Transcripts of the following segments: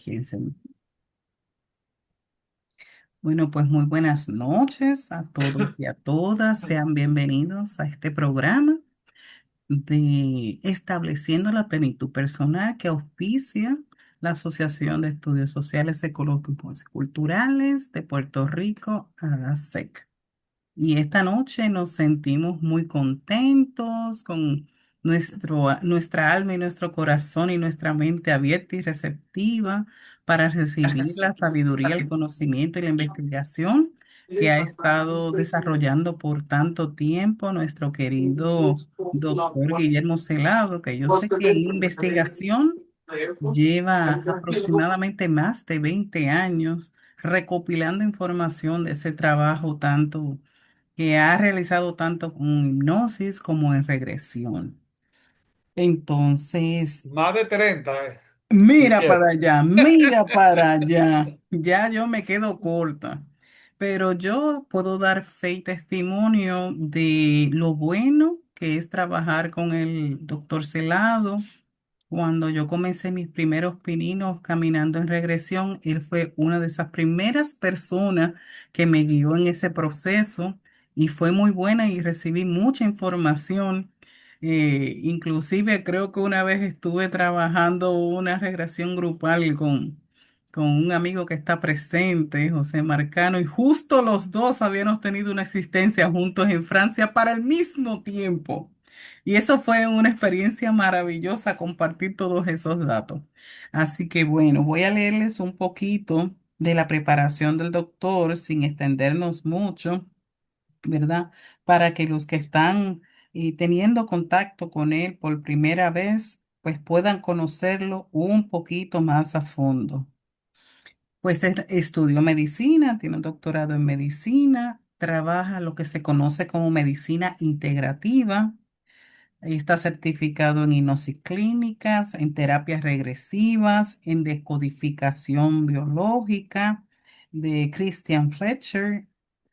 ¿Quién se- Bueno, pues muy buenas noches a todos y a todas. Sean bienvenidos a este programa de Estableciendo la Plenitud Personal que auspicia la Asociación de Estudios Sociales, Ecológicos y Culturales de Puerto Rico, ASEC. Y esta noche nos sentimos muy contentos con nuestra alma y nuestro corazón y nuestra mente abierta y receptiva para recibir la sabiduría, el conocimiento y la investigación que ha estado desarrollando por tanto tiempo nuestro querido doctor Guillermo Celado, que yo sé que en investigación lleva aproximadamente más de 20 años recopilando información de ese trabajo tanto que ha realizado tanto con hipnosis como en regresión. Entonces, Más de 30, mira Guillermo. para allá, mira para allá. Ya yo me quedo corta. Pero yo puedo dar fe y testimonio de lo bueno que es trabajar con el doctor Celado. Cuando yo comencé mis primeros pininos caminando en regresión, él fue una de esas primeras personas que me guió en ese proceso y fue muy buena y recibí mucha información. Inclusive creo que una vez estuve trabajando una regresión grupal con un amigo que está presente, José Marcano, y justo los dos habíamos tenido una existencia juntos en Francia para el mismo tiempo. Y eso fue una experiencia maravillosa compartir todos esos datos. Así que bueno, voy a leerles un poquito de la preparación del doctor sin extendernos mucho, ¿verdad? Para que los que están teniendo contacto con él por primera vez, pues puedan conocerlo un poquito más a fondo. Pues él estudió medicina, tiene un doctorado en medicina, trabaja lo que se conoce como medicina integrativa. Está certificado en hipnosis clínicas, en terapias regresivas, en descodificación biológica de Christian Fletcher.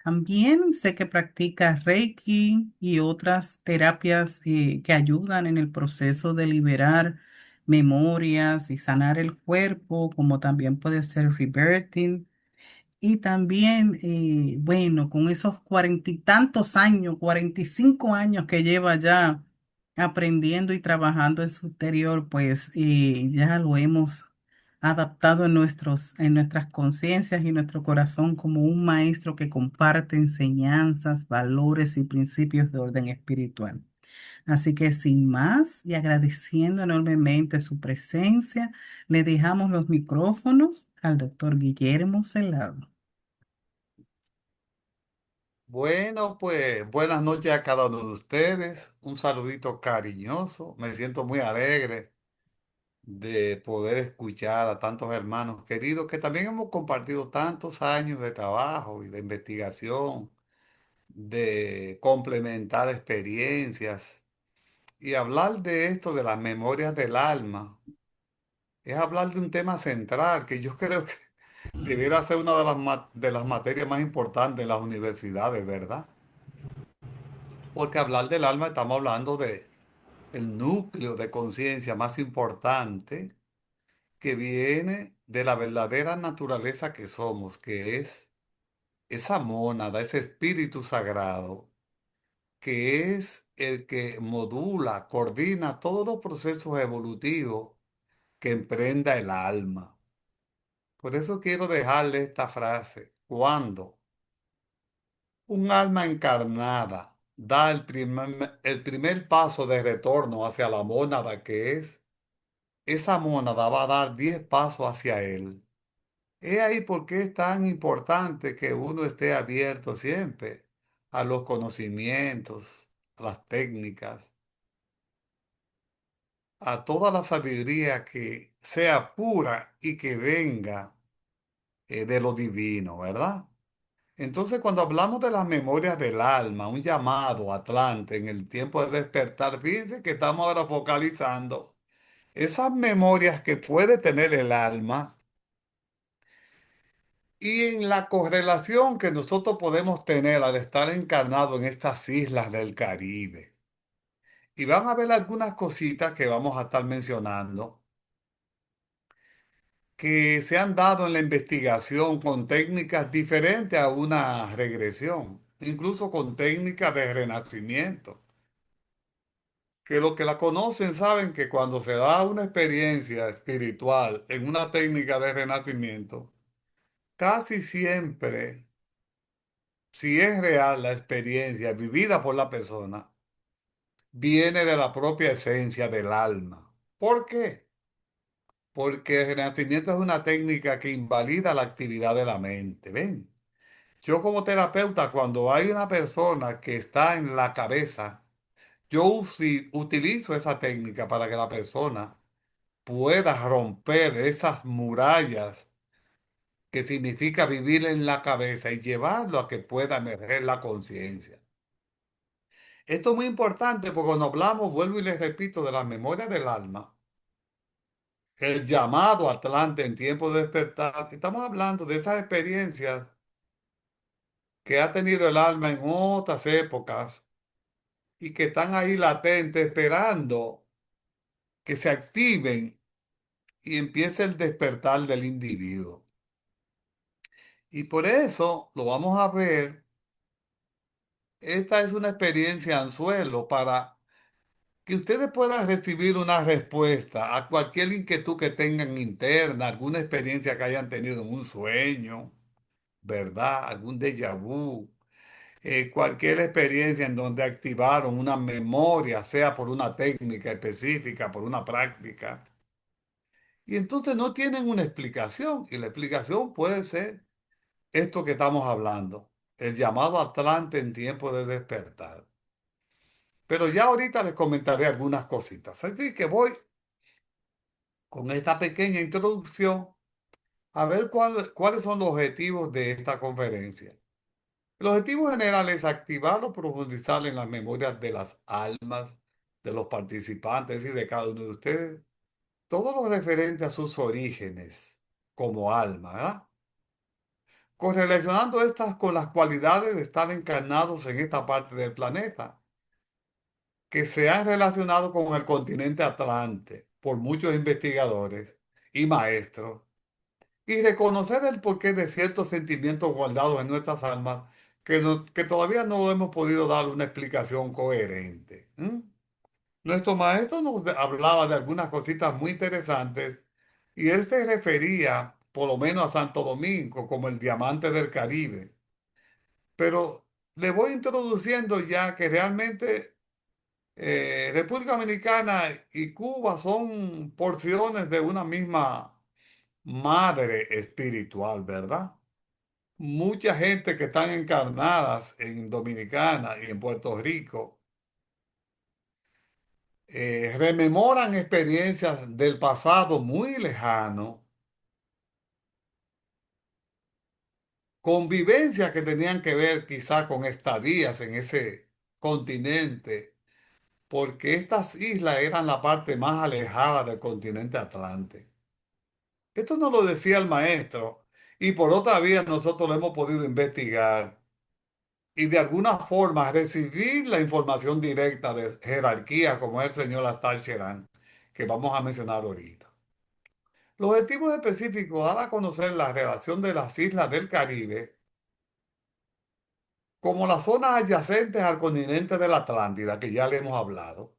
También sé que practica Reiki y otras terapias que ayudan en el proceso de liberar memorias y sanar el cuerpo, como también puede ser reverting. Y también, bueno, con esos 40 y tantos años, 45 años que lleva ya aprendiendo y trabajando en su interior, pues ya lo hemos adaptado en nuestras conciencias y nuestro corazón como un maestro que comparte enseñanzas, valores y principios de orden espiritual. Así que sin más y agradeciendo enormemente su presencia, le dejamos los micrófonos al doctor Guillermo Celado. Bueno, pues buenas noches a cada uno de ustedes. Un saludito cariñoso. Me siento muy alegre de poder escuchar a tantos hermanos queridos que también hemos compartido tantos años de trabajo y de investigación, de complementar experiencias y hablar de esto, de las memorias del alma. Es hablar de un tema central que yo creo que debiera ser una de de las materias más importantes en las universidades, ¿verdad? Porque hablar del alma estamos hablando de el núcleo de conciencia más importante que viene de la verdadera naturaleza que somos, que es esa mónada, ese espíritu sagrado, que es el que modula, coordina todos los procesos evolutivos que emprenda el alma. Por eso quiero dejarle esta frase. Cuando un alma encarnada da el primer paso de retorno hacia la mónada que es, esa mónada va a dar 10 pasos hacia él. Es ahí por qué es tan importante que uno esté abierto siempre a los conocimientos, a las técnicas, a toda la sabiduría que sea pura y que venga de lo divino, ¿verdad? Entonces, cuando hablamos de las memorias del alma, un llamado atlante en el tiempo de despertar, fíjense que estamos ahora focalizando esas memorias que puede tener el alma y en la correlación que nosotros podemos tener al estar encarnado en estas islas del Caribe. Y van a ver algunas cositas que vamos a estar mencionando que se han dado en la investigación con técnicas diferentes a una regresión, incluso con técnicas de renacimiento, que los que la conocen saben que cuando se da una experiencia espiritual en una técnica de renacimiento, casi siempre, si es real la experiencia vivida por la persona, viene de la propia esencia del alma. ¿Por qué? Porque el renacimiento es una técnica que invalida la actividad de la mente. ¿Ven? Yo como terapeuta, cuando hay una persona que está en la cabeza, yo utilizo esa técnica para que la persona pueda romper esas murallas que significa vivir en la cabeza y llevarlo a que pueda emerger la conciencia. Esto es muy importante porque cuando hablamos, vuelvo y les repito, de las memorias del alma, el llamado Atlante en tiempo de despertar, estamos hablando de esas experiencias que ha tenido el alma en otras épocas y que están ahí latentes esperando que se activen y empiece el despertar del individuo. Y por eso lo vamos a ver. Esta es una experiencia anzuelo para que ustedes puedan recibir una respuesta a cualquier inquietud que tengan interna, alguna experiencia que hayan tenido en un sueño, ¿verdad? Algún déjà vu, cualquier experiencia en donde activaron una memoria, sea por una técnica específica, por una práctica. Y entonces no tienen una explicación. Y la explicación puede ser esto que estamos hablando, el llamado Atlante en tiempo de despertar. Pero ya ahorita les comentaré algunas cositas. Así que voy con esta pequeña introducción a ver cuáles son los objetivos de esta conferencia. El objetivo general es activar o profundizar en las memorias de las almas de los participantes y de cada uno de ustedes, todo lo referente a sus orígenes como alma, ¿verdad? Correlacionando estas con las cualidades de estar encarnados en esta parte del planeta, que se han relacionado con el continente Atlante por muchos investigadores y maestros, y reconocer el porqué de ciertos sentimientos guardados en nuestras almas que todavía no hemos podido dar una explicación coherente. Nuestro maestro nos hablaba de algunas cositas muy interesantes y él se refería por lo menos a Santo Domingo como el diamante del Caribe. Pero le voy introduciendo ya que realmente República Dominicana y Cuba son porciones de una misma madre espiritual, ¿verdad? Mucha gente que están encarnadas en Dominicana y en Puerto Rico rememoran experiencias del pasado muy lejano, convivencias que tenían que ver quizá con estadías en ese continente, porque estas islas eran la parte más alejada del continente Atlante. Esto nos lo decía el maestro y por otra vía nosotros lo hemos podido investigar y de alguna forma recibir la información directa de jerarquía como es el señor Astar Sheran, que vamos a mencionar ahorita. Los objetivos específicos dan a conocer la relación de las islas del Caribe como las zonas adyacentes al continente de la Atlántida, que ya le hemos hablado,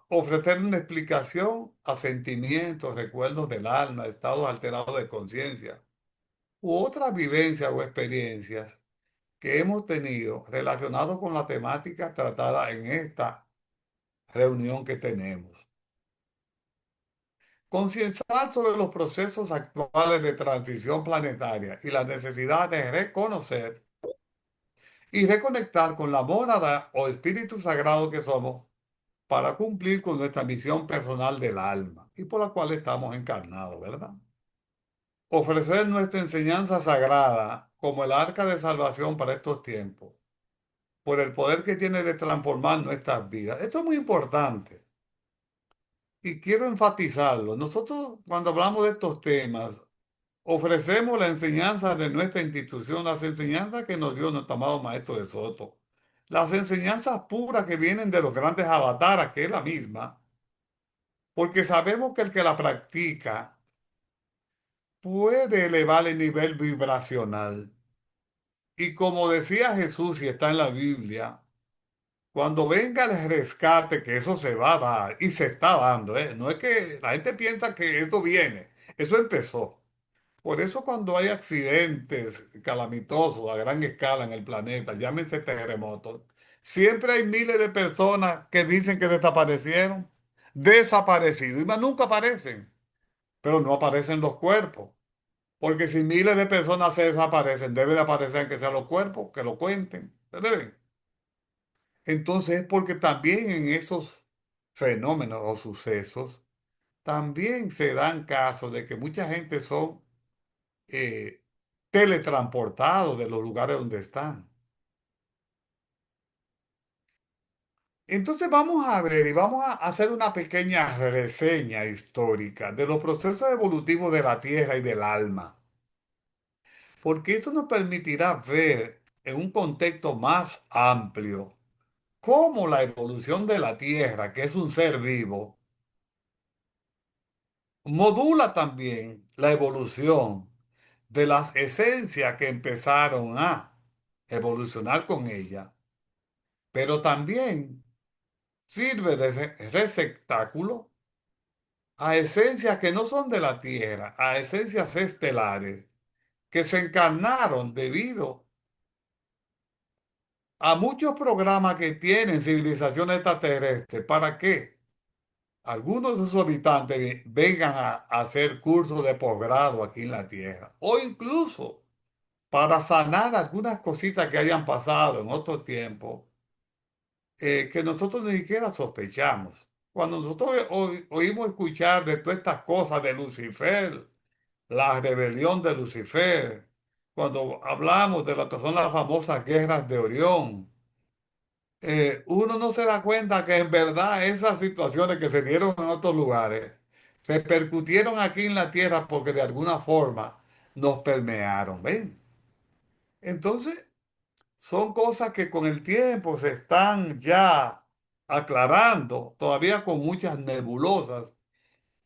ofrecer una explicación a sentimientos, recuerdos del alma, estados alterados de conciencia u otras vivencias o experiencias que hemos tenido relacionados con la temática tratada en esta reunión que tenemos. Concienciar sobre los procesos actuales de transición planetaria y la necesidad de reconocer y reconectar con la mónada o espíritu sagrado que somos para cumplir con nuestra misión personal del alma y por la cual estamos encarnados, ¿verdad? Ofrecer nuestra enseñanza sagrada como el arca de salvación para estos tiempos, por el poder que tiene de transformar nuestras vidas. Esto es muy importante y quiero enfatizarlo. Nosotros cuando hablamos de estos temas, ofrecemos la enseñanza de nuestra institución, las enseñanzas que nos dio nuestro amado Maestro de Soto, las enseñanzas puras que vienen de los grandes avatares, que es la misma, porque sabemos que el que la practica puede elevar el nivel vibracional. Y como decía Jesús y está en la Biblia, cuando venga el rescate, que eso se va a dar y se está dando, ¿eh? No es que la gente piensa que eso viene, eso empezó. Por eso cuando hay accidentes calamitosos a gran escala en el planeta, llámense terremotos, siempre hay miles de personas que dicen que desaparecieron, desaparecidos, y más nunca aparecen, pero no aparecen los cuerpos. Porque si miles de personas se desaparecen, debe de aparecer que sean los cuerpos, que lo cuenten. ¿Ustedes ven? Entonces es porque también en esos fenómenos o sucesos, también se dan casos de que mucha gente son eh, teletransportados de los lugares donde están. Entonces vamos a ver y vamos a hacer una pequeña reseña histórica de los procesos evolutivos de la Tierra y del alma, porque eso nos permitirá ver en un contexto más amplio cómo la evolución de la Tierra, que es un ser vivo, modula también la evolución de las esencias que empezaron a evolucionar con ella, pero también sirve de receptáculo a esencias que no son de la Tierra, a esencias estelares que se encarnaron debido a muchos programas que tienen civilizaciones extraterrestres. ¿Para qué? Algunos de sus habitantes vengan a hacer cursos de posgrado aquí en la Tierra, o incluso para sanar algunas cositas que hayan pasado en otro tiempo, que nosotros ni siquiera sospechamos. Cuando nosotros oímos escuchar de todas estas cosas de Lucifer, la rebelión de Lucifer, cuando hablamos de lo que son las famosas guerras de Orión, uno no se da cuenta que en verdad esas situaciones que se dieron en otros lugares se percutieron aquí en la tierra porque de alguna forma nos permearon, ¿ven? Entonces, son cosas que con el tiempo se están ya aclarando, todavía con muchas nebulosas,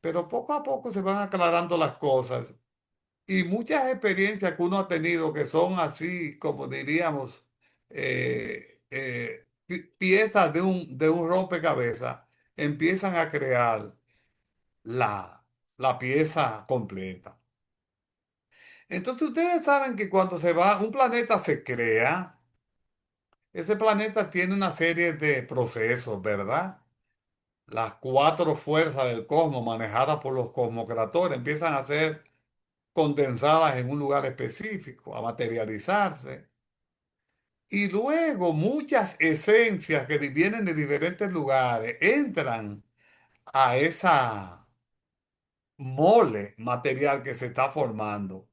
pero poco a poco se van aclarando las cosas. Y muchas experiencias que uno ha tenido que son así, como diríamos, piezas de un rompecabezas, empiezan a crear la, la pieza completa. Entonces ustedes saben que cuando se va, un planeta se crea, ese planeta tiene una serie de procesos, ¿verdad? Las cuatro fuerzas del cosmos manejadas por los cosmocratores empiezan a ser condensadas en un lugar específico, a materializarse. Y luego muchas esencias que vienen de diferentes lugares entran a esa mole material que se está formando.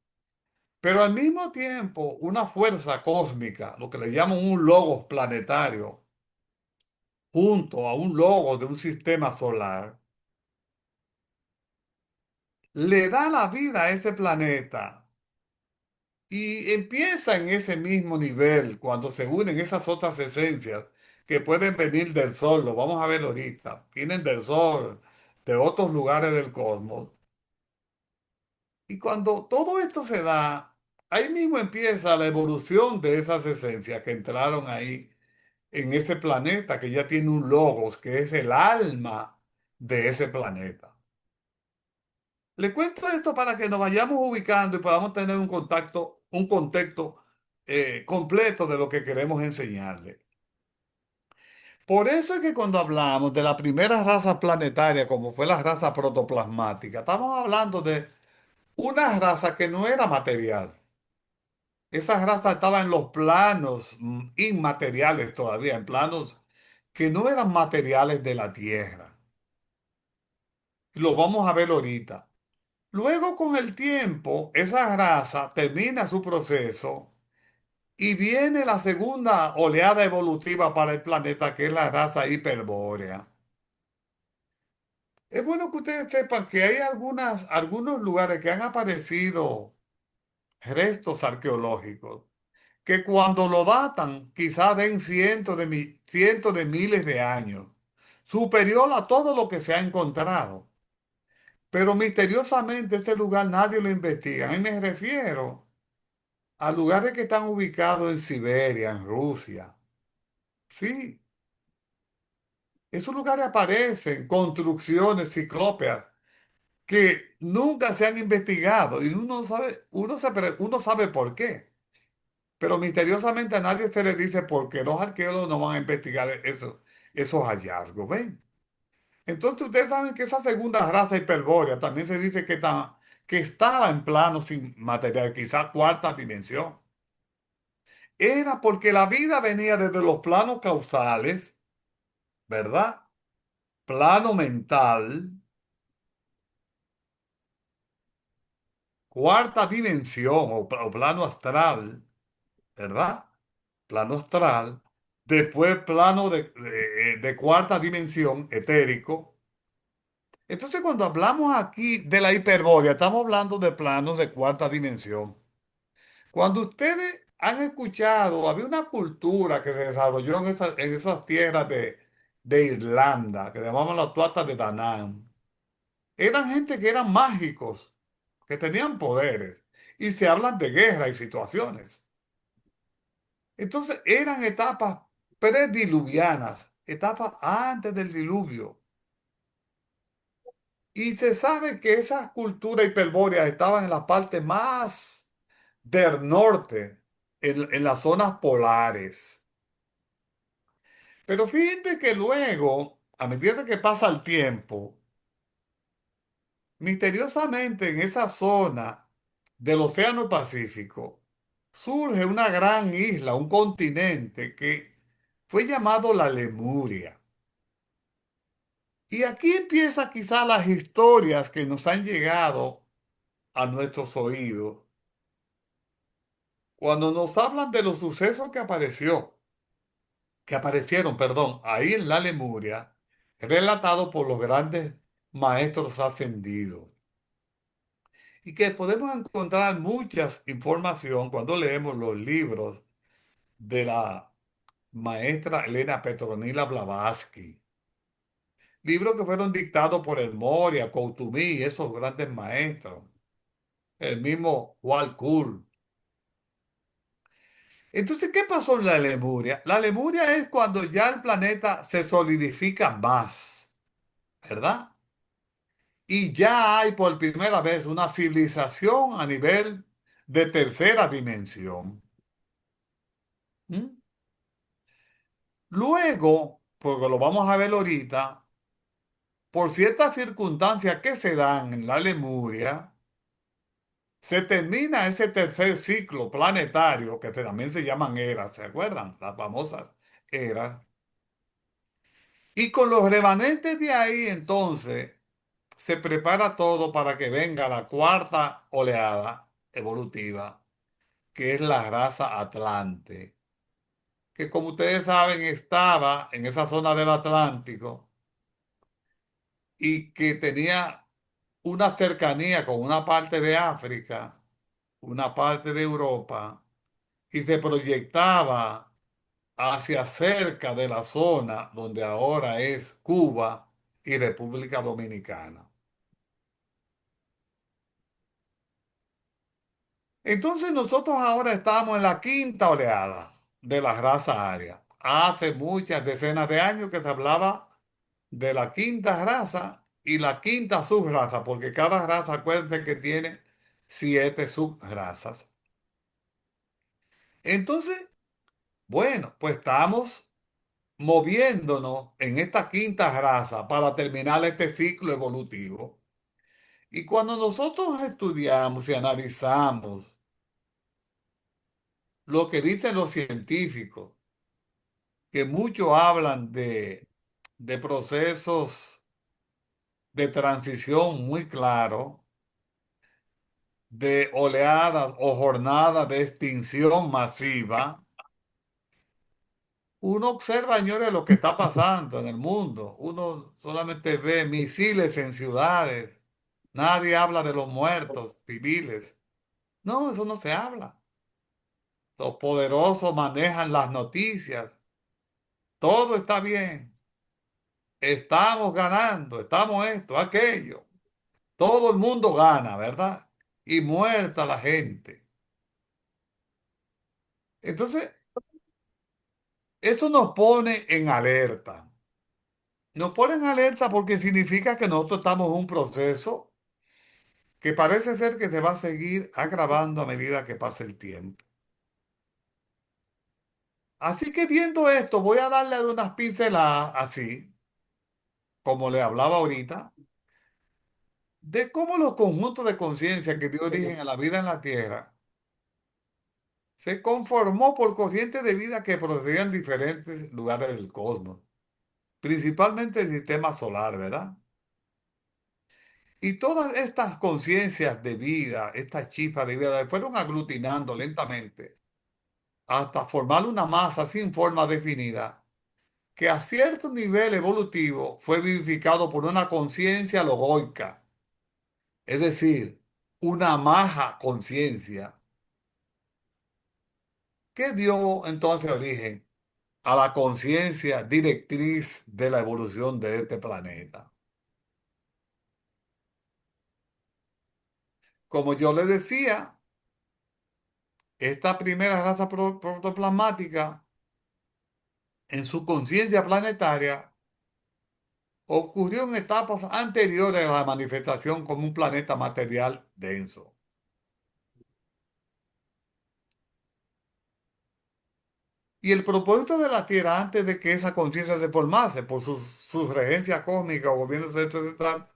Pero al mismo tiempo, una fuerza cósmica, lo que le llaman un logos planetario, junto a un logo de un sistema solar, le da la vida a ese planeta. Y empieza en ese mismo nivel cuando se unen esas otras esencias que pueden venir del Sol, lo vamos a ver ahorita, vienen del Sol, de otros lugares del cosmos. Y cuando todo esto se da, ahí mismo empieza la evolución de esas esencias que entraron ahí en ese planeta que ya tiene un logos, que es el alma de ese planeta. Le cuento esto para que nos vayamos ubicando y podamos tener un contacto, un contexto completo de lo que queremos enseñarle. Por eso es que cuando hablamos de la primera raza planetaria, como fue la raza protoplasmática, estamos hablando de una raza que no era material. Esa raza estaba en los planos inmateriales todavía, en planos que no eran materiales de la Tierra. Lo vamos a ver ahorita. Luego, con el tiempo, esa raza termina su proceso y viene la segunda oleada evolutiva para el planeta, que es la raza hiperbórea. Es bueno que ustedes sepan que hay algunos lugares que han aparecido restos arqueológicos que cuando lo datan quizás den cientos de miles de años, superior a todo lo que se ha encontrado. Pero misteriosamente este lugar nadie lo investiga. Y me refiero a lugares que están ubicados en Siberia, en Rusia. Sí, esos lugares aparecen construcciones ciclópeas que nunca se han investigado y uno sabe por qué. Pero misteriosamente a nadie se le dice por qué los arqueólogos no van a investigar esos hallazgos. ¿Ven? Entonces ustedes saben que esa segunda raza hiperbórea también se dice que estaba en plano sin material, quizá cuarta dimensión. Era porque la vida venía desde los planos causales, ¿verdad? Plano mental, cuarta dimensión o plano astral, ¿verdad? Plano astral, después plano de cuarta dimensión, etérico. Entonces, cuando hablamos aquí de la hiperbórea, estamos hablando de planos de cuarta dimensión. Cuando ustedes han escuchado, había una cultura que se desarrolló en esas tierras de Irlanda, que llamaban las tuatas de Danann. Eran gente que eran mágicos, que tenían poderes, y se hablan de guerra y situaciones. Entonces, eran etapas prediluvianas, etapas antes del diluvio. Y se sabe que esas culturas hiperbóreas estaban en la parte más del norte, en las zonas polares. Pero fíjate que luego, a medida que pasa el tiempo, misteriosamente en esa zona del Océano Pacífico surge una gran isla, un continente que fue llamado la Lemuria. Y aquí empiezan quizás las historias que nos han llegado a nuestros oídos cuando nos hablan de los sucesos que aparecieron, perdón, ahí en la Lemuria, relatado por los grandes maestros ascendidos. Y que podemos encontrar muchas información cuando leemos los libros de la maestra Elena Petronila Blavatsky. Libros que fueron dictados por el Moria, Coutumí y esos grandes maestros. El mismo Walcourt. Entonces, ¿qué pasó en la Lemuria? La Lemuria es cuando ya el planeta se solidifica más, ¿verdad? Y ya hay por primera vez una civilización a nivel de tercera dimensión. ¿Mm? Luego, porque lo vamos a ver ahorita, por ciertas circunstancias que se dan en la Lemuria, se termina ese tercer ciclo planetario, que también se llaman eras, ¿se acuerdan? Las famosas eras. Y con los remanentes de ahí, entonces, se prepara todo para que venga la cuarta oleada evolutiva, que es la raza Atlante, que como ustedes saben estaba en esa zona del Atlántico y que tenía una cercanía con una parte de África, una parte de Europa, y se proyectaba hacia cerca de la zona donde ahora es Cuba y República Dominicana. Entonces nosotros ahora estamos en la quinta oleada de la raza aria. Hace muchas decenas de años que se hablaba de la quinta raza y la quinta subraza, porque cada raza, acuérdense que tiene 7 subrazas. Entonces, bueno, pues estamos moviéndonos en esta quinta raza para terminar este ciclo evolutivo. Y cuando nosotros estudiamos y analizamos lo que dicen los científicos, que muchos hablan de procesos de transición muy claros, de oleadas o jornadas de extinción masiva, uno observa, señores, lo que está pasando en el mundo. Uno solamente ve misiles en ciudades. Nadie habla de los muertos civiles. No, eso no se habla. Los poderosos manejan las noticias. Todo está bien. Estamos ganando. Estamos esto, aquello. todo el mundo gana, ¿verdad? Y muerta la gente. Entonces, eso nos pone en alerta. Nos pone en alerta porque significa que nosotros estamos en un proceso que parece ser que se va a seguir agravando a medida que pase el tiempo. Así que viendo esto, voy a darle unas pinceladas así, como le hablaba ahorita, de cómo los conjuntos de conciencia que dio origen a la vida en la Tierra se conformó por corrientes de vida que procedían de diferentes lugares del cosmos, principalmente el sistema solar, ¿verdad? Y todas estas conciencias de vida, estas chispas de vida, fueron aglutinando lentamente hasta formar una masa sin forma definida que a cierto nivel evolutivo fue vivificado por una conciencia logoica, es decir, una maja conciencia que dio entonces origen a la conciencia directriz de la evolución de este planeta. Como yo le decía, esta primera raza protoplasmática en su conciencia planetaria ocurrió en etapas anteriores a la manifestación como un planeta material denso. Y el propósito de la Tierra antes de que esa conciencia se formase por su regencia cósmica o gobierno central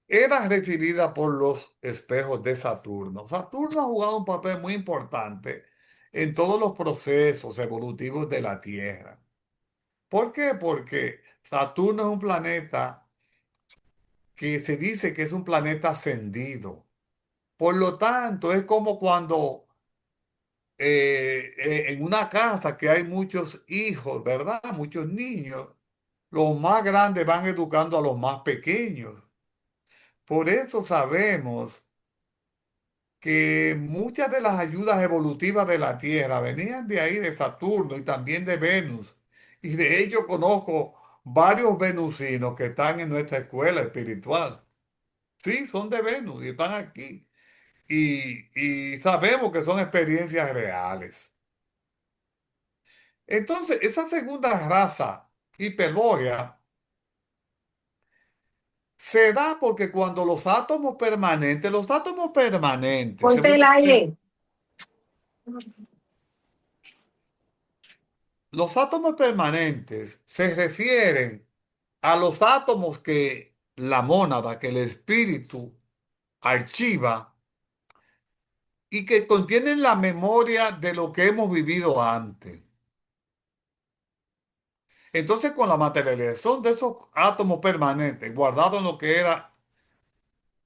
era recibida por los espejos de Saturno. Saturno ha jugado un papel muy importante en todos los procesos evolutivos de la Tierra. ¿Por qué? Porque Saturno es un planeta que se dice que es un planeta ascendido. Por lo tanto, es como cuando en una casa que hay muchos hijos, ¿verdad? Muchos niños. Los más grandes van educando a los más pequeños. Por eso sabemos que muchas de las ayudas evolutivas de la Tierra venían de ahí, de Saturno y también de Venus. Y de hecho conozco varios venusinos que están en nuestra escuela espiritual. Sí, son de Venus y están aquí. Y sabemos que son experiencias reales. Entonces, esa segunda raza hiperbórea se da porque cuando los átomos permanentes, Ponte el aire. los átomos permanentes se refieren a los átomos que la mónada, que el espíritu archiva y que contienen la memoria de lo que hemos vivido antes. Entonces, con la materialización de esos átomos permanentes guardados en lo que era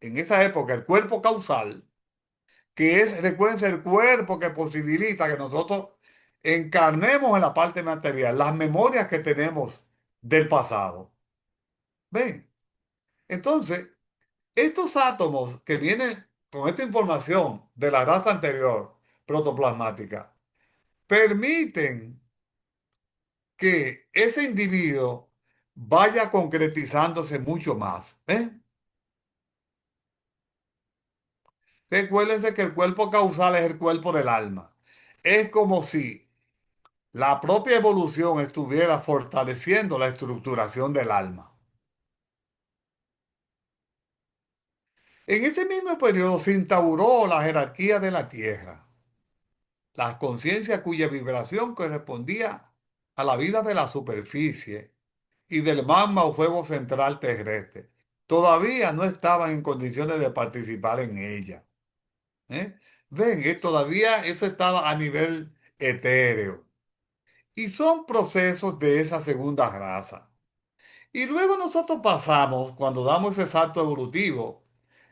en esa época el cuerpo causal, que es, recuerden, el cuerpo que posibilita que nosotros encarnemos en la parte material las memorias que tenemos del pasado. ¿Ven? Entonces, estos átomos que vienen con esta información de la raza anterior, protoplasmática, permiten que ese individuo vaya concretizándose mucho más. ¿Ven? Recuérdense que el cuerpo causal es el cuerpo del alma. Es como si la propia evolución estuviera fortaleciendo la estructuración del alma. En ese mismo periodo se instauró la jerarquía de la Tierra, la conciencia cuya vibración correspondía a la vida de la superficie y del magma o fuego central terrestre. Todavía no estaban en condiciones de participar en ella. ¿Eh? Ven, todavía eso estaba a nivel etéreo. Y son procesos de esa segunda raza. Y luego nosotros pasamos, cuando damos ese salto evolutivo,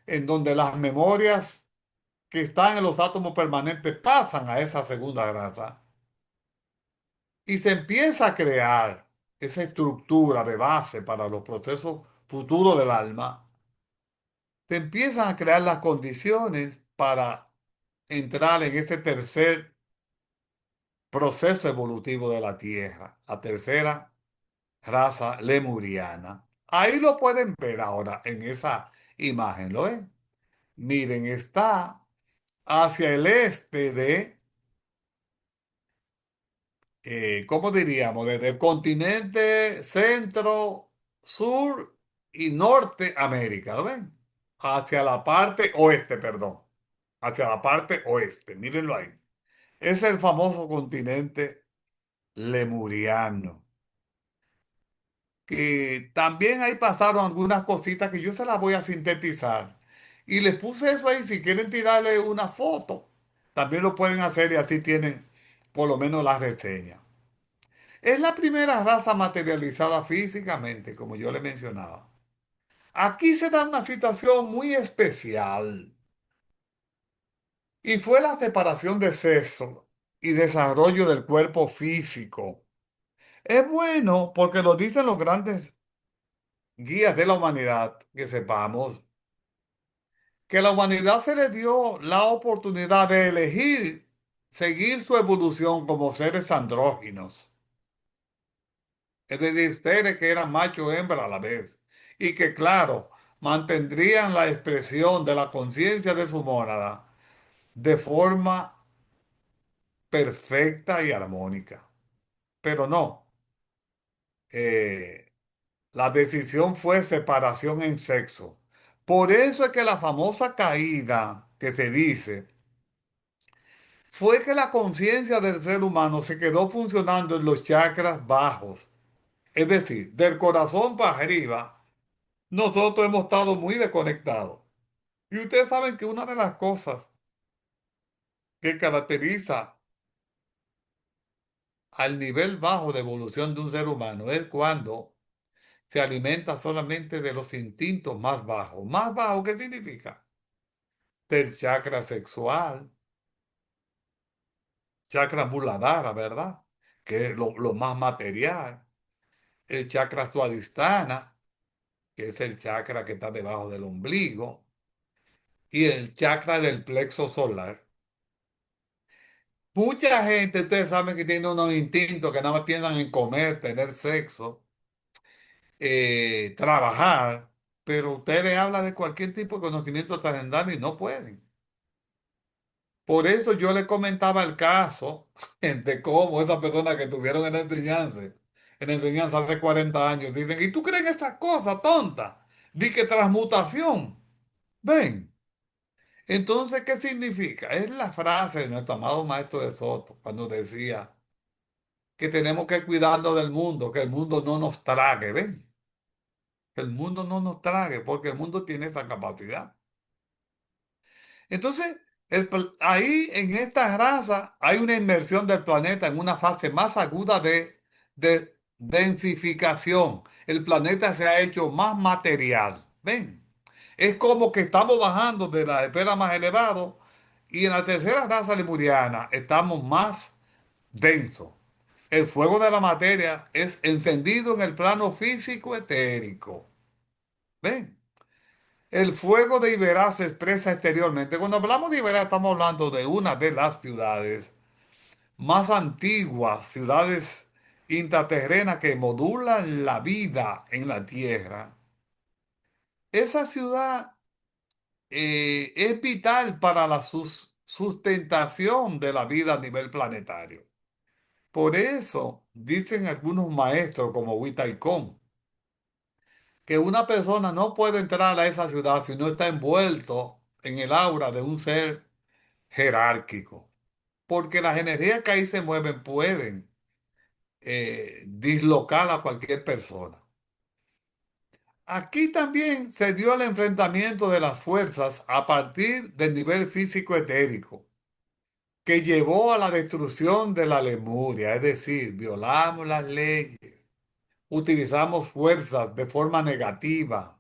en donde las memorias que están en los átomos permanentes pasan a esa segunda raza y se empieza a crear esa estructura de base para los procesos futuros del alma, se empiezan a crear las condiciones para entrar en ese tercer proceso evolutivo de la Tierra, la tercera raza lemuriana. Ahí lo pueden ver ahora en esa imagen, ¿lo ven? Miren, está hacia el este de, ¿cómo diríamos? Desde el continente centro, sur y norte América, ¿lo ven? Hacia la parte oeste, perdón. Hacia la parte oeste, mírenlo ahí. Es el famoso continente lemuriano. Que también ahí pasaron algunas cositas que yo se las voy a sintetizar. Y les puse eso ahí, si quieren tirarle una foto, también lo pueden hacer y así tienen por lo menos la reseña. Es la primera raza materializada físicamente, como yo le mencionaba. Aquí se da una situación muy especial y fue la separación de sexo y desarrollo del cuerpo físico. Es bueno porque lo dicen los grandes guías de la humanidad, que sepamos que a la humanidad se le dio la oportunidad de elegir seguir su evolución como seres andróginos, es decir, seres que eran macho y hembra a la vez, y que, claro, mantendrían la expresión de la conciencia de su mónada de forma perfecta y armónica. Pero no, eh, la decisión fue separación en sexo. Por eso es que la famosa caída que se dice fue que la conciencia del ser humano se quedó funcionando en los chakras bajos. Es decir, del corazón para arriba, nosotros hemos estado muy desconectados. Y ustedes saben que una de las cosas que caracteriza al nivel bajo de evolución de un ser humano es cuando se alimenta solamente de los instintos más bajos. ¿Más bajo qué significa? Del chakra sexual, chakra muladhara, ¿verdad? Que es lo más material. El chakra suadhisthana, que es el chakra que está debajo del ombligo, y el chakra del plexo solar. Mucha gente, ustedes saben que tiene unos instintos que nada más piensan en comer, tener sexo, trabajar, pero usted le habla de cualquier tipo de conocimiento trascendental y no pueden. Por eso yo le comentaba el caso de cómo esas personas que estuvieron en la enseñanza hace 40 años, dicen, ¿y tú crees en esas cosas, tonta? Di que transmutación. Ven. Entonces, ¿qué significa? Es la frase de nuestro amado maestro de Soto, cuando decía que tenemos que cuidarnos del mundo, que el mundo no nos trague, ¿ven? Que el mundo no nos trague, porque el mundo tiene esa capacidad. Entonces, ahí en esta raza hay una inmersión del planeta en una fase más aguda de densificación. El planeta se ha hecho más material. ¿Ven? Es como que estamos bajando de la esfera más elevado y en la tercera raza lemuriana estamos más densos. El fuego de la materia es encendido en el plano físico etérico. ¿Ven? El fuego de Iberá se expresa exteriormente. Cuando hablamos de Iberá, estamos hablando de una de las ciudades más antiguas, ciudades intraterrenas que modulan la vida en la Tierra. Esa ciudad es vital para la sustentación de la vida a nivel planetario. Por eso dicen algunos maestros como Witaikon que una persona no puede entrar a esa ciudad si no está envuelto en el aura de un ser jerárquico, porque las energías que ahí se mueven pueden dislocar a cualquier persona. Aquí también se dio el enfrentamiento de las fuerzas a partir del nivel físico etérico, que llevó a la destrucción de la Lemuria, es decir, violamos las leyes, utilizamos fuerzas de forma negativa.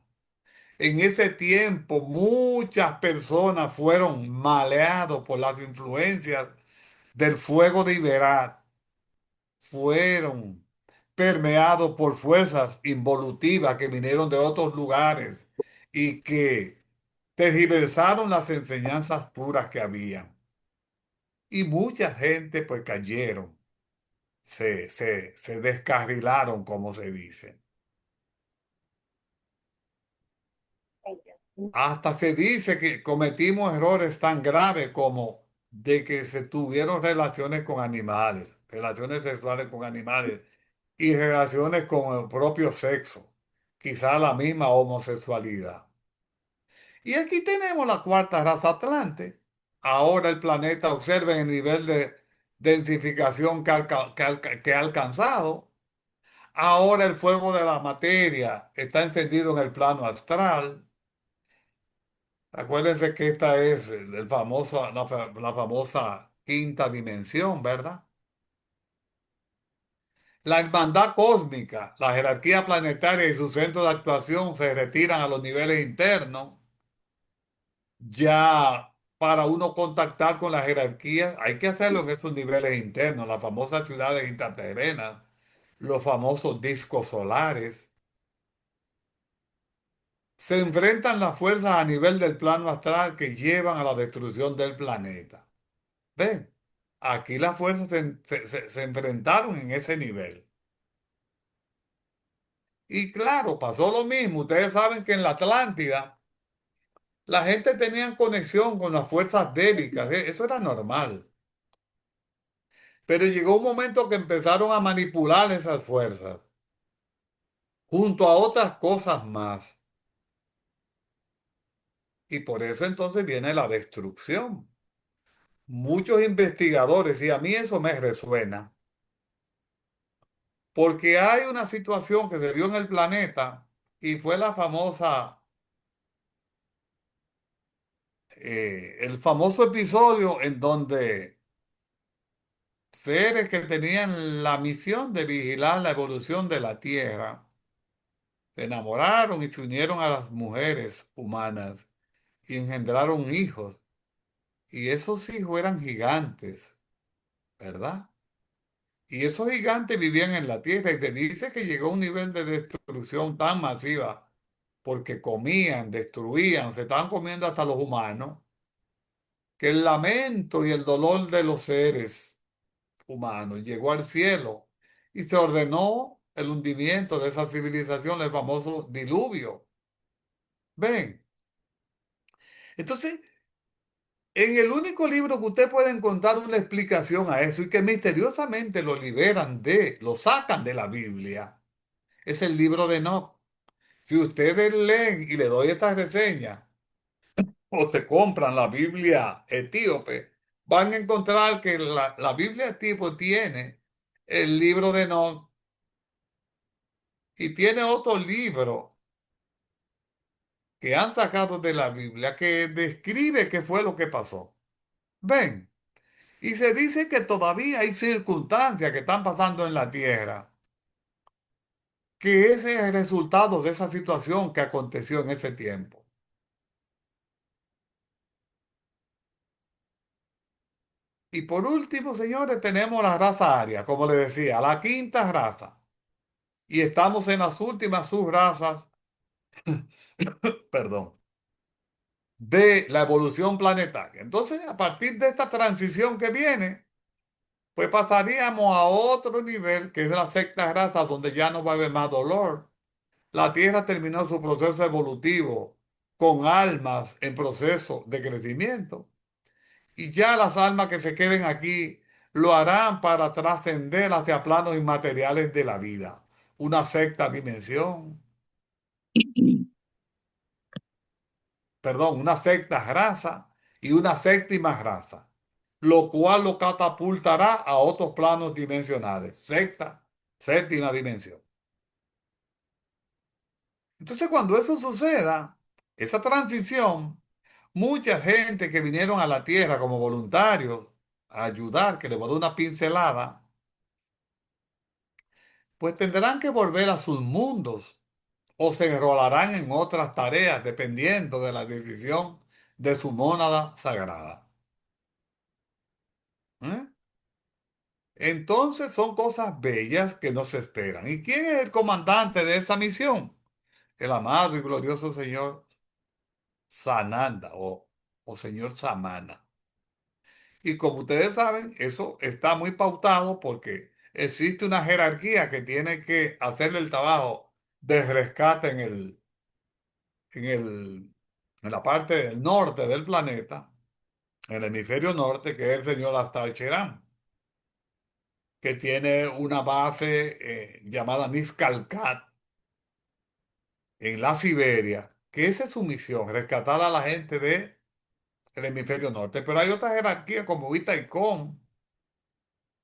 En ese tiempo muchas personas fueron maleados por las influencias del fuego de Iberat, fueron permeados por fuerzas involutivas que vinieron de otros lugares y que tergiversaron las enseñanzas puras que habían. Y mucha gente pues cayeron, se descarrilaron, como se dice. Hasta se dice que cometimos errores tan graves como de que se tuvieron relaciones con animales, relaciones sexuales con animales y relaciones con el propio sexo, quizá la misma homosexualidad. Y aquí tenemos la cuarta raza Atlante. Ahora el planeta, observen el nivel de densificación que ha alcanzado. Ahora el fuego de la materia está encendido en el plano astral. Acuérdense que esta es la famosa quinta dimensión, ¿verdad? La hermandad cósmica, la jerarquía planetaria y su centro de actuación se retiran a los niveles internos. Ya para uno contactar con las jerarquías hay que hacerlo en esos niveles internos, las famosas ciudades intraterrenas, los famosos discos solares. Se enfrentan las fuerzas a nivel del plano astral que llevan a la destrucción del planeta. ¿Ven? Aquí las fuerzas se enfrentaron en ese nivel. Y claro, pasó lo mismo. Ustedes saben que en la Atlántida la gente tenía conexión con las fuerzas délicas. Eso era normal. Pero llegó un momento que empezaron a manipular esas fuerzas junto a otras cosas más. Y por eso entonces viene la destrucción. Muchos investigadores, y a mí eso me resuena, porque hay una situación que se dio en el planeta y fue el famoso episodio en donde seres que tenían la misión de vigilar la evolución de la Tierra se enamoraron y se unieron a las mujeres humanas y engendraron hijos. Y esos hijos eran gigantes, ¿verdad? Y esos gigantes vivían en la tierra y se dice que llegó a un nivel de destrucción tan masiva porque comían, destruían, se estaban comiendo hasta los humanos, que el lamento y el dolor de los seres humanos llegó al cielo y se ordenó el hundimiento de esa civilización, el famoso diluvio. ¿Ven? Entonces, en el único libro que usted puede encontrar una explicación a eso y que misteriosamente lo sacan de la Biblia, es el libro de Enoch. Si ustedes leen y le doy esta reseña o se compran la Biblia etíope, van a encontrar que la Biblia etíope tiene el libro de Enoch y tiene otro libro que han sacado de la Biblia que describe qué fue lo que pasó. Ven. Y se dice que todavía hay circunstancias que están pasando en la tierra, que ese es el resultado de esa situación que aconteció en ese tiempo. Y por último, señores, tenemos la raza aria, como les decía, la quinta raza. Y estamos en las últimas subrazas, perdón, de la evolución planetaria. Entonces, a partir de esta transición que viene, pues pasaríamos a otro nivel, que es la sexta raza, donde ya no va a haber más dolor. La Tierra terminó su proceso evolutivo con almas en proceso de crecimiento y ya las almas que se queden aquí lo harán para trascender hacia planos inmateriales de la vida, una sexta dimensión, perdón, una sexta raza y una séptima raza, lo cual lo catapultará a otros planos dimensionales, sexta, séptima dimensión. Entonces, cuando eso suceda, esa transición, mucha gente que vinieron a la Tierra como voluntarios a ayudar, que les voy a dar una pincelada, pues tendrán que volver a sus mundos o se enrolarán en otras tareas dependiendo de la decisión de su mónada sagrada. ¿Eh? Entonces son cosas bellas que nos esperan. ¿Y quién es el comandante de esa misión? El amado y glorioso Señor Sananda o Señor Samana. Y como ustedes saben, eso está muy pautado porque existe una jerarquía que tiene que hacerle el trabajo de rescate en el en la parte del norte del planeta, en el hemisferio norte, que es el señor Astar que tiene una base llamada Niscalcat en la Siberia, que esa es su misión, rescatar a la gente del hemisferio norte. Pero hay otras jerarquías como Itaicón,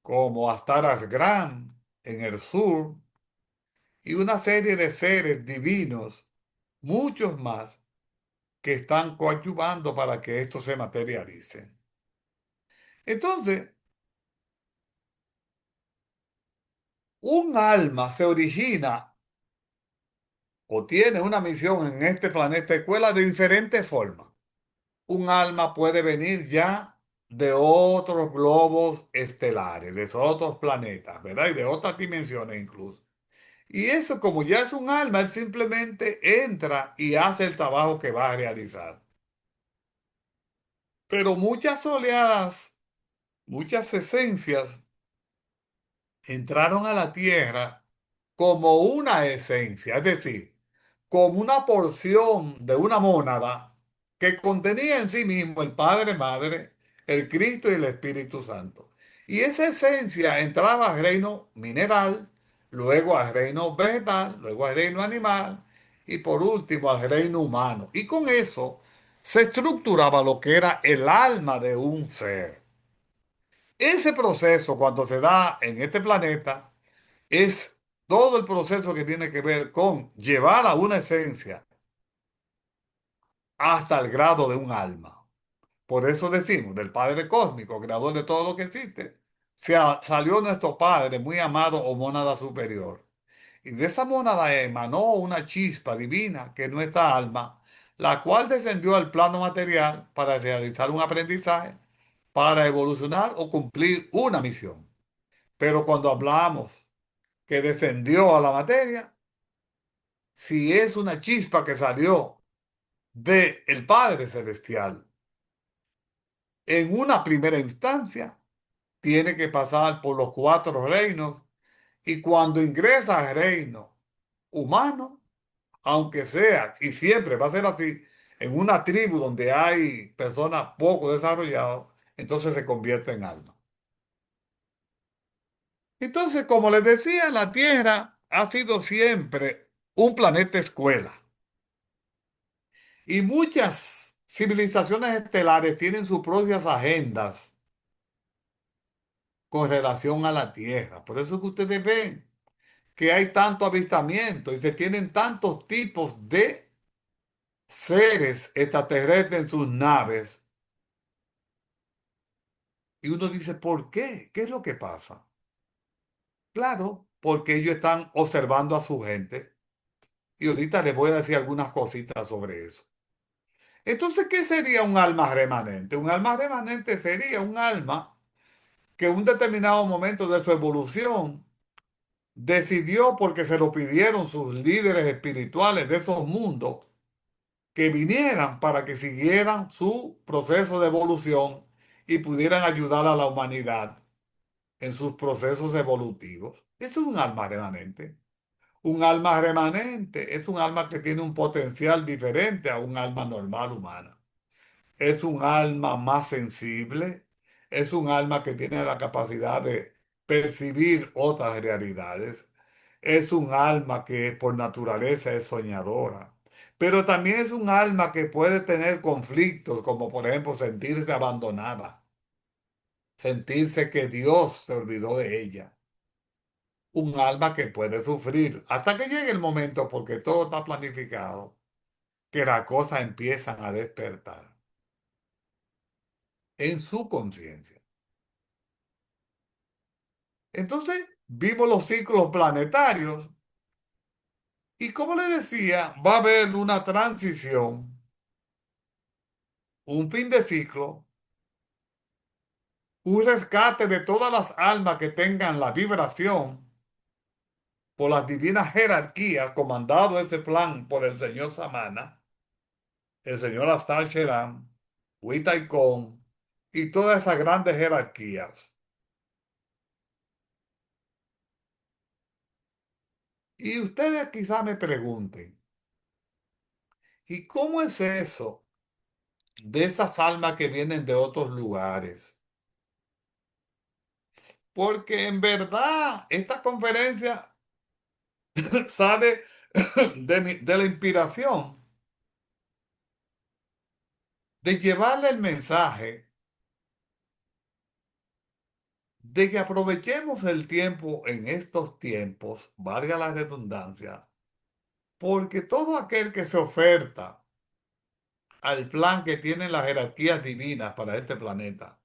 como Astaras Gran en el sur, y una serie de seres divinos, muchos más, que están coadyuvando para que esto se materialice. Entonces, un alma se origina o tiene una misión en este planeta escuela de diferentes formas. Un alma puede venir ya de otros globos estelares, de otros planetas, ¿verdad? Y de otras dimensiones incluso. Y eso, como ya es un alma, él simplemente entra y hace el trabajo que va a realizar. Pero muchas oleadas, muchas esencias entraron a la tierra como una esencia, es decir, como una porción de una mónada que contenía en sí mismo el Padre, Madre, el Cristo y el Espíritu Santo. Y esa esencia entraba al reino mineral, luego al reino vegetal, luego al reino animal y por último al reino humano. Y con eso se estructuraba lo que era el alma de un ser. Ese proceso, cuando se da en este planeta, es todo el proceso que tiene que ver con llevar a una esencia hasta el grado de un alma. Por eso decimos, del Padre Cósmico, creador de todo lo que existe, salió nuestro Padre muy amado o mónada superior. Y de esa mónada emanó una chispa divina que es nuestra alma, la cual descendió al plano material para realizar un aprendizaje, para evolucionar o cumplir una misión. Pero cuando hablamos que descendió a la materia, si es una chispa que salió de el Padre Celestial, en una primera instancia tiene que pasar por los cuatro reinos y cuando ingresa al reino humano, aunque sea, y siempre va a ser así, en una tribu donde hay personas poco desarrolladas, entonces se convierte en alma. Entonces, como les decía, la Tierra ha sido siempre un planeta escuela. Y muchas civilizaciones estelares tienen sus propias agendas con relación a la Tierra. Por eso es que ustedes ven que hay tanto avistamiento y se tienen tantos tipos de seres extraterrestres en sus naves. Y uno dice, ¿por qué? ¿Qué es lo que pasa? Claro, porque ellos están observando a su gente. Y ahorita les voy a decir algunas cositas sobre eso. Entonces, ¿qué sería un alma remanente? Un alma remanente sería un alma que en un determinado momento de su evolución decidió, porque se lo pidieron sus líderes espirituales de esos mundos, que vinieran para que siguieran su proceso de evolución y pudieran ayudar a la humanidad en sus procesos evolutivos. Eso es un alma remanente. Un alma remanente es un alma que tiene un potencial diferente a un alma normal humana. Es un alma más sensible, es un alma que tiene la capacidad de percibir otras realidades, es un alma que por naturaleza es soñadora, pero también es un alma que puede tener conflictos, como por ejemplo sentirse abandonada, sentirse que Dios se olvidó de ella. Un alma que puede sufrir hasta que llegue el momento, porque todo está planificado, que las cosas empiezan a despertar en su conciencia. Entonces, vimos los ciclos planetarios y como les decía, va a haber una transición, un fin de ciclo, un rescate de todas las almas que tengan la vibración por las divinas jerarquías, comandado ese plan por el señor Samana, el señor Astar Cheram, Huitaicón y todas esas grandes jerarquías. Y ustedes quizá me pregunten, ¿y cómo es eso de esas almas que vienen de otros lugares. Porque en verdad esta conferencia sale de la inspiración de llevarle el mensaje de que aprovechemos el tiempo en estos tiempos, valga la redundancia, porque todo aquel que se oferta al plan que tienen las jerarquías divinas para este planeta,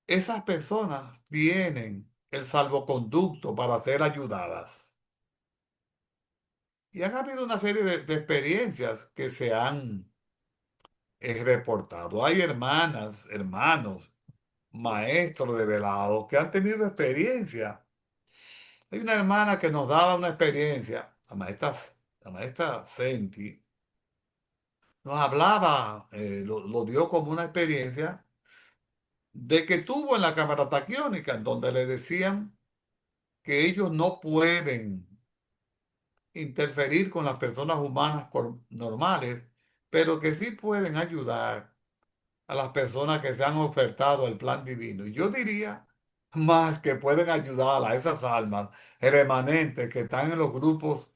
esas personas tienen el salvoconducto para ser ayudadas. Y han habido una serie de experiencias que se han reportado. Hay hermanas, hermanos, maestros de velado que han tenido experiencia. Hay una hermana que nos daba una experiencia, la maestra Senti, nos hablaba, lo dio como una experiencia de que tuvo en la cámara taquiónica, en donde le decían que ellos no pueden interferir con las personas humanas normales, pero que sí pueden ayudar a las personas que se han ofertado al plan divino. Y yo diría más que pueden ayudar a esas almas remanentes que están en los grupos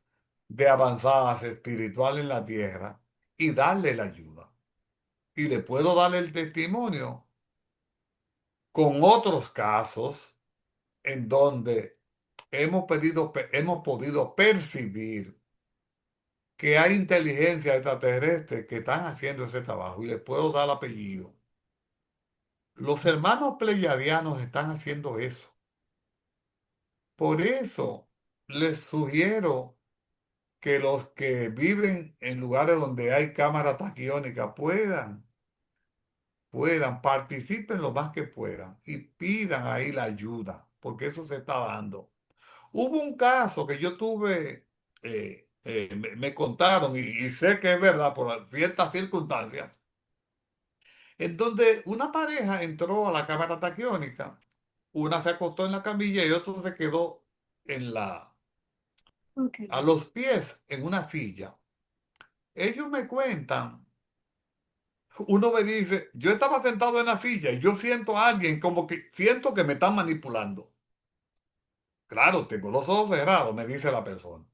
de avanzadas espirituales en la tierra y darle la ayuda. Y le puedo dar el testimonio con otros casos en donde hemos podido percibir que hay inteligencia extraterrestre que están haciendo ese trabajo y les puedo dar apellido. Los hermanos pleyadianos están haciendo eso. Por eso les sugiero que los que viven en lugares donde hay cámara taquiónica participen lo más que puedan y pidan ahí la ayuda, porque eso se está dando. Hubo un caso que yo tuve, me contaron y sé que es verdad por ciertas circunstancias, en donde una pareja entró a la cámara taquiónica, una se acostó en la camilla y otro se quedó a los pies en una silla. Ellos me cuentan, uno me dice, yo estaba sentado en la silla y yo siento a alguien como que siento que me están manipulando. Claro, tengo los ojos cerrados, me dice la persona.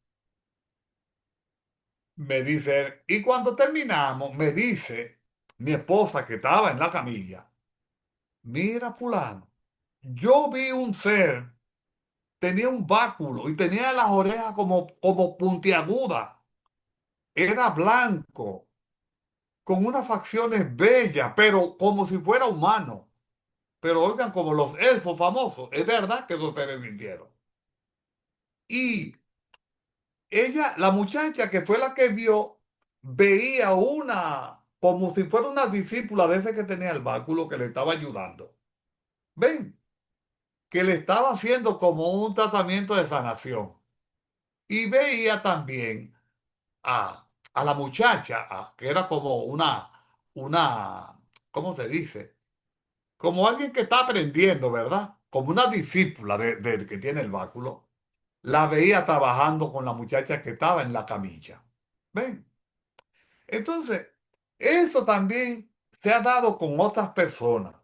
Me dice él, y cuando terminamos, me dice mi esposa que estaba en la camilla, mira fulano, yo vi un ser, tenía un báculo y tenía las orejas como puntiagudas, era blanco, con unas facciones bellas, pero como si fuera humano. Pero oigan, como los elfos famosos, es verdad que esos seres sintieron. Y ella, la muchacha que fue la que vio, veía como si fuera una discípula de ese que tenía el báculo que le estaba ayudando. ¿Ven? Que le estaba haciendo como un tratamiento de sanación. Y veía también a la muchacha, que era como una, ¿cómo se dice? Como alguien que está aprendiendo, ¿verdad? Como una discípula del que tiene el báculo. La veía trabajando con la muchacha que estaba en la camilla. ¿Ven? Entonces, eso también se ha dado con otras personas.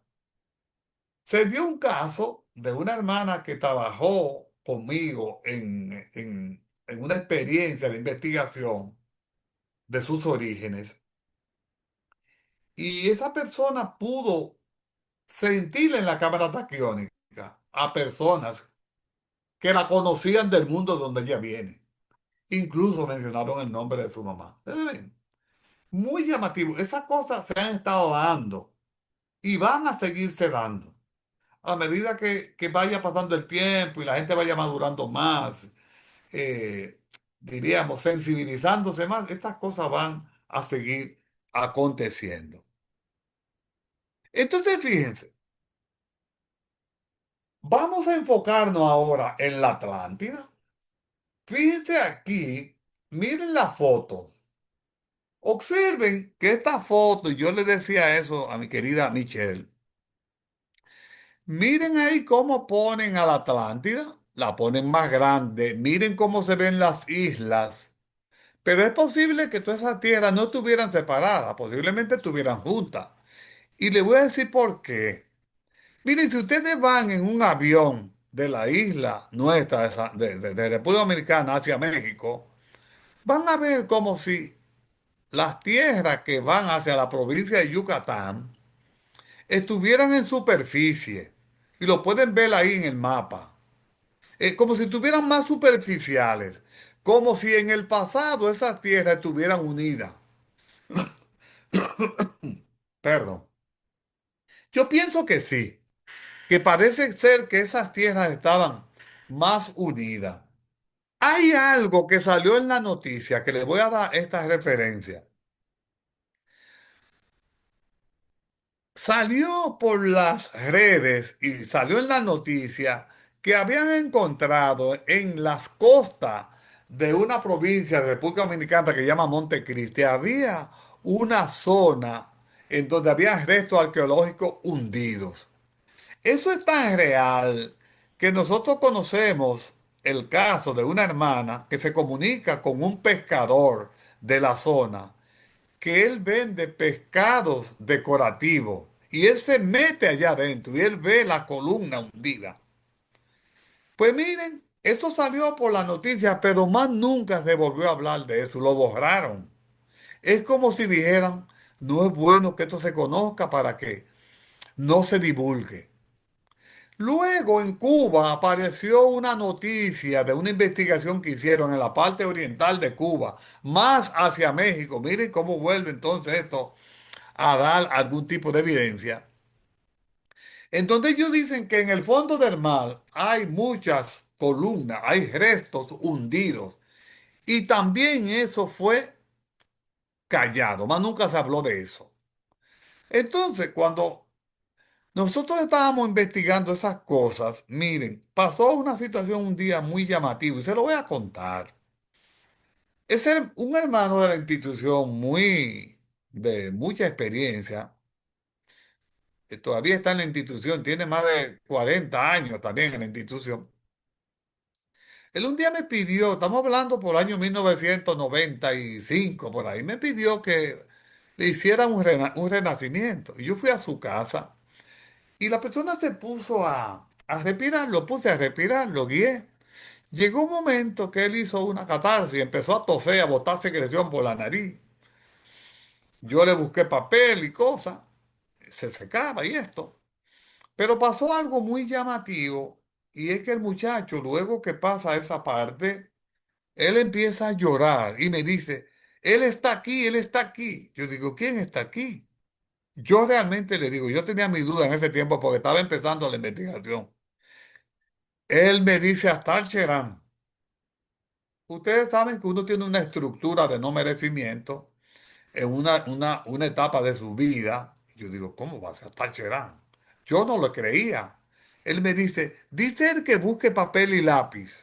Se dio un caso de una hermana que trabajó conmigo en una experiencia de investigación de sus orígenes. Y esa persona pudo sentir en la cámara taquiónica a personas que la conocían del mundo donde ella viene. Incluso mencionaron el nombre de su mamá. ¿Ven? Muy llamativo. Esas cosas se han estado dando y van a seguirse dando. A medida que vaya pasando el tiempo y la gente vaya madurando más, eh, diríamos, sensibilizándose más, estas cosas van a seguir aconteciendo. Entonces, fíjense, vamos a enfocarnos ahora en la Atlántida. Fíjense aquí, miren la foto. Observen que esta foto, y yo le decía eso a mi querida Michelle, miren ahí cómo ponen a la Atlántida, la ponen más grande, miren cómo se ven las islas, Pero es posible que todas esas tierras no estuvieran separadas, posiblemente estuvieran juntas. Y le voy a decir por qué. Miren, si ustedes van en un avión de la isla nuestra, de República Dominicana hacia México, van a ver como si las tierras que van hacia la provincia de Yucatán estuvieran en superficie. Y lo pueden ver ahí en el mapa. Como si estuvieran más superficiales. Como si en el pasado esas tierras estuvieran unidas. Perdón. Yo pienso que sí, que parece ser que esas tierras estaban más unidas. Hay algo que salió en la noticia que les voy a dar esta referencia. Salió por las redes y salió en la noticia que habían encontrado en las costas de una provincia de República Dominicana que se llama Montecristi, había una zona en donde había restos arqueológicos hundidos. Eso es tan real que nosotros conocemos el caso de una hermana que se comunica con un pescador de la zona, que él vende pescados decorativos y él se mete allá adentro y él ve la columna hundida. Pues miren, eso salió por la noticia, pero más nunca se volvió a hablar de eso, lo borraron. Es como si dijeran, no es bueno que esto se conozca para que no se divulgue. Luego en Cuba apareció una noticia de una investigación que hicieron en la parte oriental de Cuba, más hacia México. Miren cómo vuelve entonces esto a dar algún tipo de evidencia. En donde ellos dicen que en el fondo del mar hay muchas columnas, hay restos hundidos. Y también eso fue callado, más nunca se habló de eso. Entonces, cuando nosotros estábamos investigando esas cosas, miren, pasó una situación un día muy llamativa y se lo voy a contar. Un hermano de la institución muy de mucha experiencia, que todavía está en la institución, tiene más de 40 años también en la institución. Él un día me pidió, estamos hablando por el año 1995, por ahí, me pidió que le hiciera un renacimiento. Y yo fui a su casa y la persona se puso a respirar, lo puse a respirar, lo guié. Llegó un momento que él hizo una catarsis, empezó a toser, a botar secreción por la nariz. Yo le busqué papel y cosas, se secaba y esto. Pero pasó algo muy llamativo y es que el muchacho, luego que pasa esa parte, él empieza a llorar y me dice, él está aquí, él está aquí. Yo digo, ¿quién está aquí? Yo realmente le digo, yo tenía mi duda en ese tiempo porque estaba empezando la investigación. Él me dice hasta el Cherán. Ustedes saben que uno tiene una estructura de no merecimiento en una etapa de su vida. Yo digo, ¿cómo va a ser hasta el Cherán? Yo no lo creía. Él me dice él que busque papel y lápiz.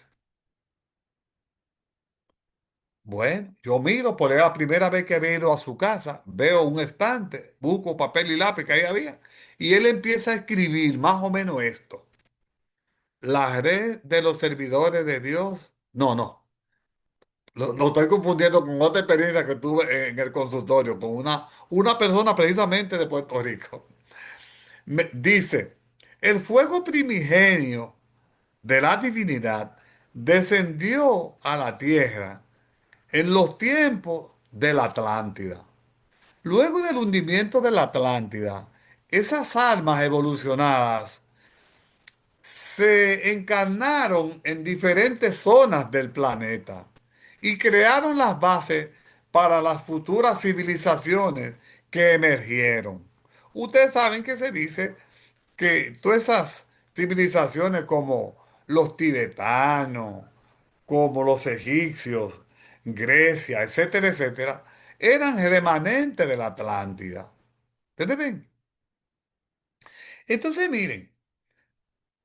Bueno, yo miro, por la primera vez que he ido a su casa, veo un estante, busco papel y lápiz que ahí había, y él empieza a escribir más o menos esto. La red de los servidores de Dios. No, no. Lo estoy confundiendo con otra experiencia que tuve en el consultorio, con una persona precisamente de Puerto Rico. Dice, el fuego primigenio de la divinidad descendió a la tierra en los tiempos de la Atlántida. Luego del hundimiento de la Atlántida, esas almas evolucionadas se encarnaron en diferentes zonas del planeta y crearon las bases para las futuras civilizaciones que emergieron. Ustedes saben que se dice que todas esas civilizaciones como los tibetanos, como los egipcios, Grecia, etcétera, etcétera, eran remanentes de la Atlántida. ¿Ustedes ven? Entonces, miren,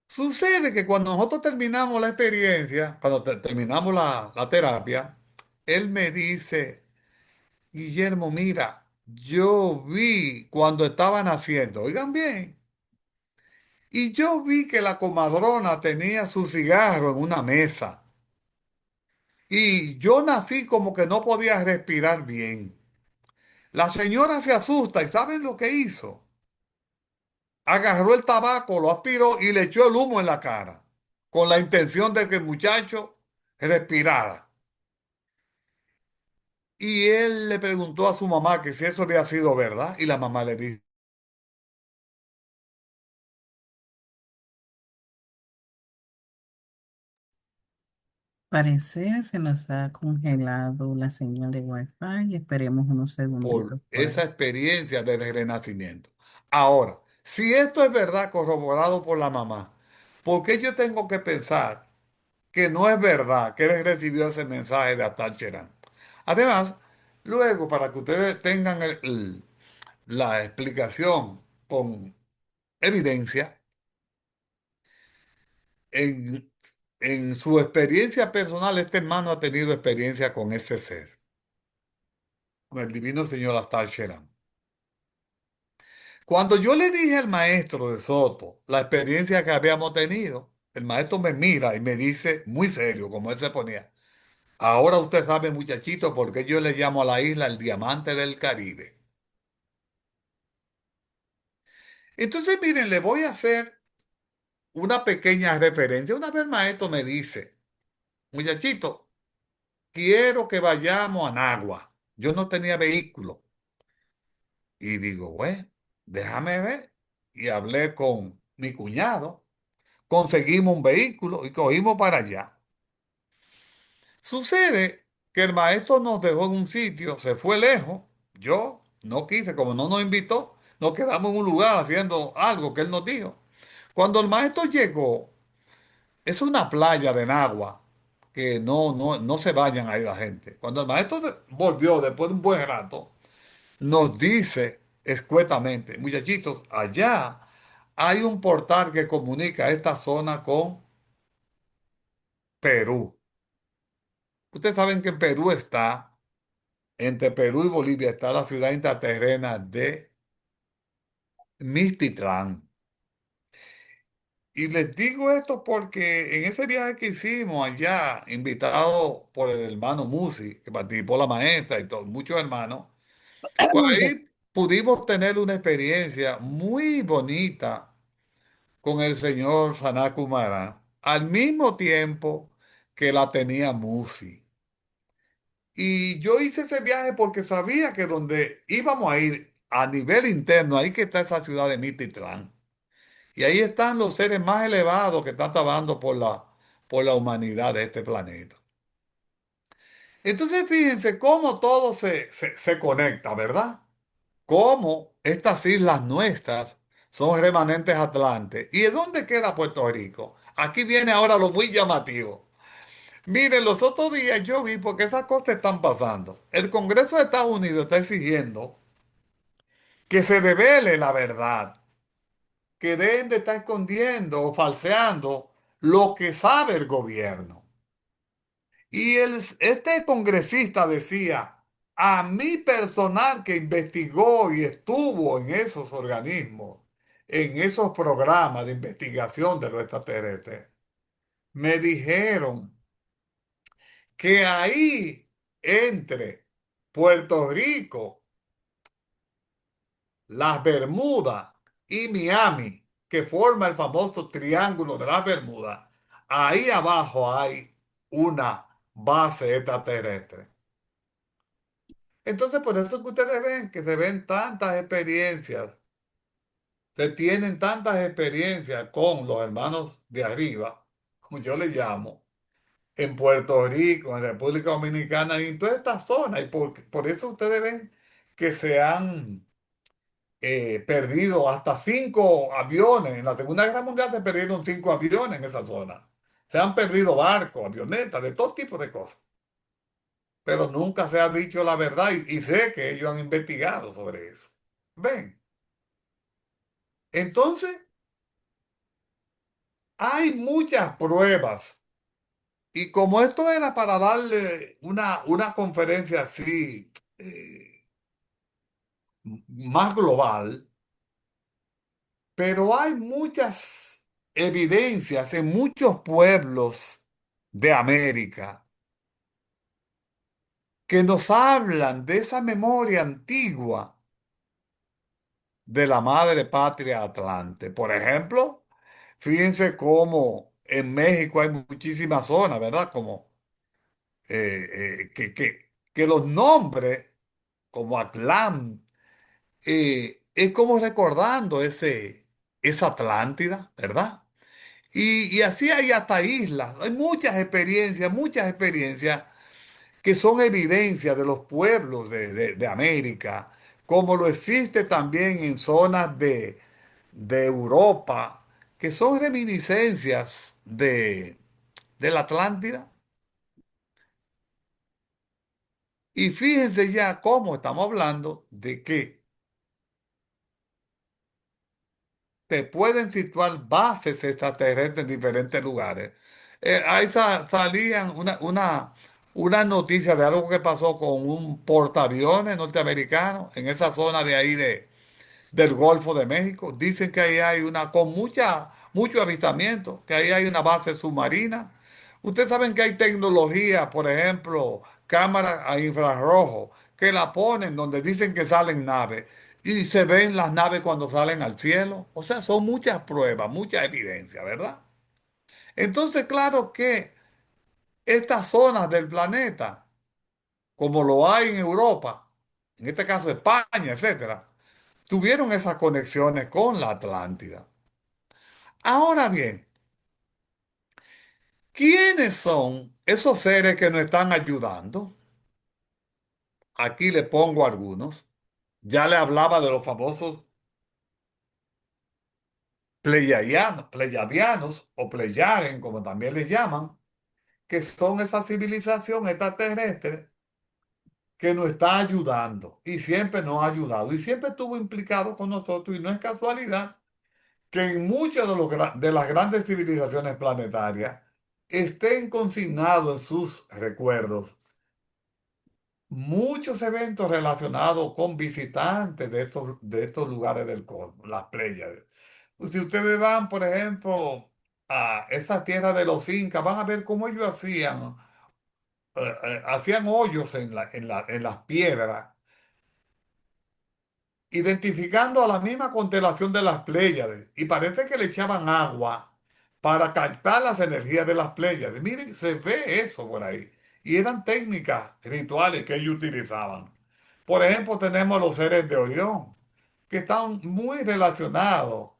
sucede que cuando nosotros terminamos la experiencia, cuando terminamos la terapia, él me dice, Guillermo, mira, yo vi cuando estaban haciendo, oigan bien, y yo vi que la comadrona tenía su cigarro en una mesa. Y yo nací como que no podía respirar bien. La señora se asusta y ¿saben lo que hizo? Agarró el tabaco, lo aspiró y le echó el humo en la cara, con la intención de que el muchacho respirara. Y él le preguntó a su mamá que si eso había sido verdad, y la mamá le dijo, Parece se nos ha congelado la señal de Wi-Fi. Esperemos unos por segunditos por esa ahí. experiencia del renacimiento. Ahora, si esto es verdad corroborado por la mamá, ¿por qué yo tengo que pensar que no es verdad que él recibió ese mensaje de Atal Cherán? Además, luego, para que ustedes tengan la explicación con evidencia, en, en su experiencia personal, este hermano ha tenido experiencia con ese ser, con el divino señor Atal Cherán. Cuando yo le dije al maestro de Soto la experiencia que habíamos tenido, el maestro me mira y me dice, muy serio, como él se ponía, ahora usted sabe, muchachito, por qué yo le llamo a la isla el diamante del Caribe. Entonces, miren, le voy a hacer una pequeña referencia. Una vez el maestro me dice, muchachito, quiero que vayamos a Nagua. Yo no tenía vehículo. Y digo, bueno, déjame ver. Y hablé con mi cuñado. Conseguimos un vehículo y cogimos para allá. Sucede que el maestro nos dejó en un sitio, se fue lejos. Yo no quise, como no nos invitó, nos quedamos en un lugar haciendo algo que él nos dijo. Cuando el maestro llegó, es una playa de Nagua que no se vayan ahí la gente. Cuando el maestro volvió después de un buen rato, nos dice escuetamente, muchachitos, allá hay un portal que comunica esta zona con Perú. Ustedes saben que en Perú está, entre Perú y Bolivia está la ciudad intraterrena de Mistitlán. Y les digo esto porque en ese viaje que hicimos allá, invitado por el hermano Musi, que participó la maestra y todos, muchos hermanos, por ahí pudimos tener una experiencia muy bonita con el señor Sanat Kumara, al mismo tiempo que la tenía Musi. Y yo hice ese viaje porque sabía que donde íbamos a ir a nivel interno, ahí que está esa ciudad de Mititlán. Y ahí están los seres más elevados que están trabajando por la humanidad de este planeta. Entonces fíjense cómo todo se conecta, ¿verdad? Cómo estas islas nuestras son remanentes atlantes. ¿Y de dónde queda Puerto Rico? Aquí viene ahora lo muy llamativo. Miren, los otros días yo vi porque esas cosas están pasando. El Congreso de Estados Unidos está exigiendo que se revele la verdad, que dejen de estar escondiendo o falseando lo que sabe el gobierno. Y este congresista decía, a mi personal que investigó y estuvo en esos organismos, en esos programas de investigación de los extraterrestres, me dijeron que ahí entre Puerto Rico, las Bermudas y Miami, que forma el famoso Triángulo de las Bermudas, ahí abajo hay una base extraterrestre. Entonces, por eso es que ustedes ven que se ven tantas experiencias, se tienen tantas experiencias con los hermanos de arriba, como yo les llamo, en Puerto Rico, en República Dominicana y en toda esta zona. Y por eso ustedes ven que se han perdido hasta 5 aviones. En la Segunda Guerra Mundial se perdieron 5 aviones en esa zona. Se han perdido barcos, avionetas, de todo tipo de cosas. Pero nunca se ha dicho la verdad y sé que ellos han investigado sobre eso. Ven, entonces hay muchas pruebas. Y como esto era para darle una conferencia así más global, pero hay muchas evidencias en muchos pueblos de América que nos hablan de esa memoria antigua de la madre patria Atlante. Por ejemplo, fíjense cómo en México hay muchísimas zonas, ¿verdad? Como que los nombres, como Atlán, es como recordando esa Atlántida, ¿verdad? Y así hay hasta islas, hay muchas experiencias que son evidencia de los pueblos de América, como lo existe también en zonas de Europa, que son reminiscencias de la Atlántida. Y fíjense ya cómo estamos hablando de que te pueden situar bases extraterrestres en diferentes lugares. Ahí salían una noticia de algo que pasó con un portaaviones norteamericano en esa zona de ahí del Golfo de México. Dicen que ahí hay con mucho avistamiento, que ahí hay una base submarina. Ustedes saben que hay tecnología, por ejemplo, cámaras a infrarrojo, que la ponen donde dicen que salen naves y se ven las naves cuando salen al cielo. O sea, son muchas pruebas, mucha evidencia, ¿verdad? Entonces, claro que estas zonas del planeta, como lo hay en Europa, en este caso España, etcétera, tuvieron esas conexiones con la Atlántida. Ahora bien, ¿quiénes son esos seres que nos están ayudando? Aquí le pongo algunos. Ya le hablaba de los famosos pleiadianos o pleiadianos, como también les llaman, que son esa civilización extraterrestre que nos está ayudando y siempre nos ha ayudado y siempre estuvo implicado con nosotros y no es casualidad que en muchas de las grandes civilizaciones planetarias estén consignados en sus recuerdos muchos eventos relacionados con visitantes de estos lugares del cosmos, las Pléyades. Si ustedes van, por ejemplo, a esa tierra de los incas, van a ver cómo ellos hacían hoyos en las piedras identificando a la misma constelación de las Pléyades y parece que le echaban agua para captar las energías de las Pléyades. Miren, se ve eso por ahí. Y eran técnicas rituales que ellos utilizaban. Por ejemplo, tenemos los seres de Orión, que están muy relacionados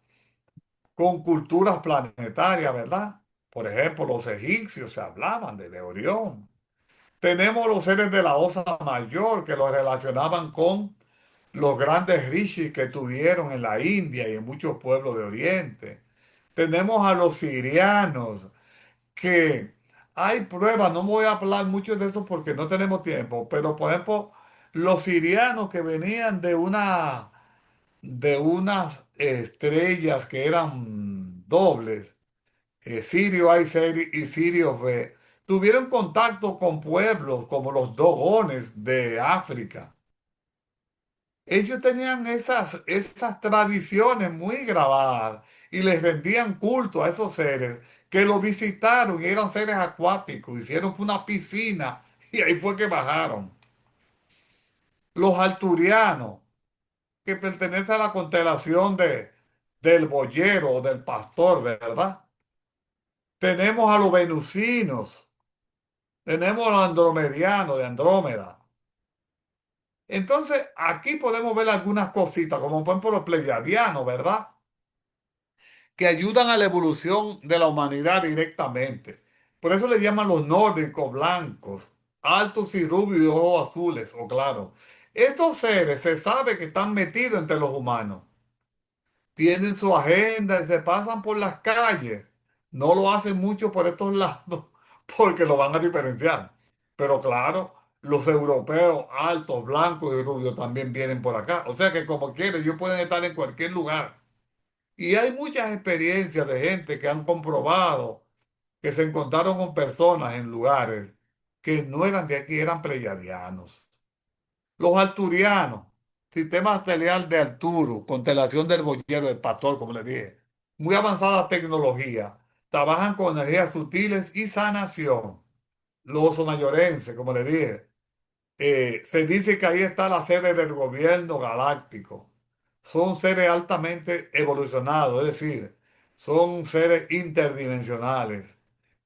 con culturas planetarias, ¿verdad? Por ejemplo, los egipcios se hablaban de Orión. Tenemos los seres de la Osa Mayor que los relacionaban con los grandes rishis que tuvieron en la India y en muchos pueblos de Oriente. Tenemos a los sirianos, que hay pruebas, no me voy a hablar mucho de eso porque no tenemos tiempo, pero por ejemplo, los sirianos que venían de unas estrellas que eran dobles, Sirio A y Sirio B, tuvieron contacto con pueblos como los dogones de África. Ellos tenían esas tradiciones muy grabadas y les rendían culto a esos seres que lo visitaron y eran seres acuáticos. Hicieron una piscina y ahí fue que bajaron. Los alturianos, que pertenecen a la constelación del boyero o del pastor, ¿verdad? Tenemos a los venusinos, tenemos a los andromedianos de Andrómeda. Entonces, aquí podemos ver algunas cositas, como por ejemplo los pleyadianos, ¿verdad? Que ayudan a la evolución de la humanidad directamente. Por eso le llaman los nórdicos blancos, altos y rubios y ojos azules o claros. Estos seres se sabe que están metidos entre los humanos. Tienen su agenda y se pasan por las calles. No lo hacen mucho por estos lados porque lo van a diferenciar. Pero claro, los europeos altos, blancos y rubios también vienen por acá. O sea que como quieren, ellos pueden estar en cualquier lugar. Y hay muchas experiencias de gente que han comprobado que se encontraron con personas en lugares que no eran de aquí, eran pleyadianos. Los arturianos, sistema estelar de Arturo, constelación del boyero, del pastor, como les dije. Muy avanzada tecnología. Trabajan con energías sutiles y sanación. Los oso mayorenses, como les dije. Se dice que ahí está la sede del gobierno galáctico. Son seres altamente evolucionados, es decir, son seres interdimensionales.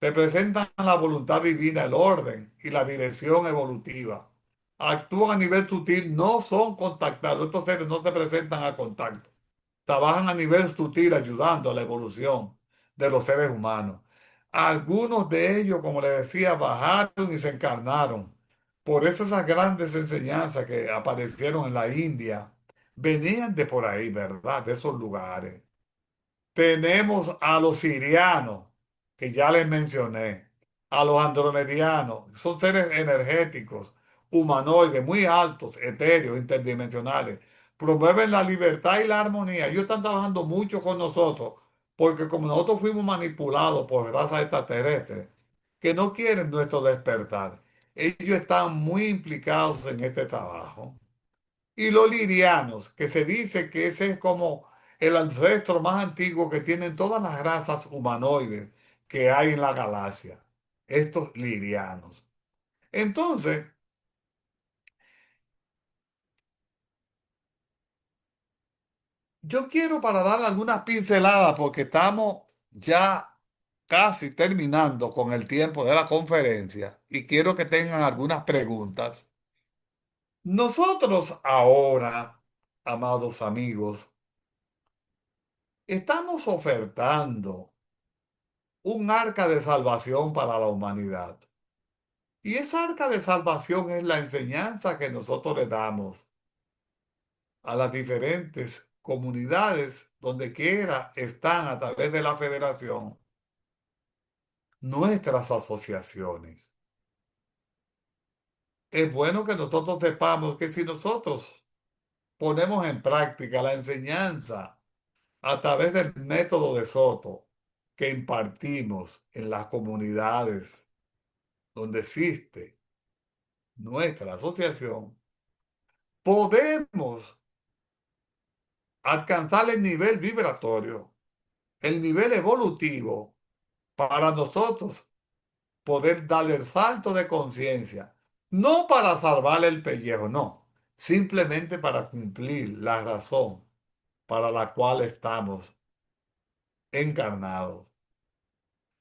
Representan la voluntad divina, el orden y la dirección evolutiva. Actúan a nivel sutil, no son contactados. Estos seres no se presentan a contacto. Trabajan a nivel sutil ayudando a la evolución de los seres humanos. Algunos de ellos, como les decía, bajaron y se encarnaron. Por eso esas grandes enseñanzas que aparecieron en la India venían de por ahí, ¿verdad? De esos lugares. Tenemos a los sirianos, que ya les mencioné, a los andromedianos, son seres energéticos, humanoides, muy altos, etéreos, interdimensionales. Promueven la libertad y la armonía. Ellos están trabajando mucho con nosotros, porque como nosotros fuimos manipulados por razas extraterrestres, que no quieren nuestro despertar, ellos están muy implicados en este trabajo. Y los lirianos, que se dice que ese es como el ancestro más antiguo que tienen todas las razas humanoides que hay en la galaxia, estos lirianos. Entonces, yo quiero para dar algunas pinceladas, porque estamos ya casi terminando con el tiempo de la conferencia y quiero que tengan algunas preguntas. Nosotros ahora, amados amigos, estamos ofertando un arca de salvación para la humanidad. Y esa arca de salvación es la enseñanza que nosotros le damos a las diferentes comunidades donde quiera están a través de la federación, nuestras asociaciones. Es bueno que nosotros sepamos que si nosotros ponemos en práctica la enseñanza a través del método de Soto que impartimos en las comunidades donde existe nuestra asociación, podemos alcanzar el nivel vibratorio, el nivel evolutivo, para nosotros poder darle el salto de conciencia, no para salvar el pellejo, no, simplemente para cumplir la razón para la cual estamos encarnados.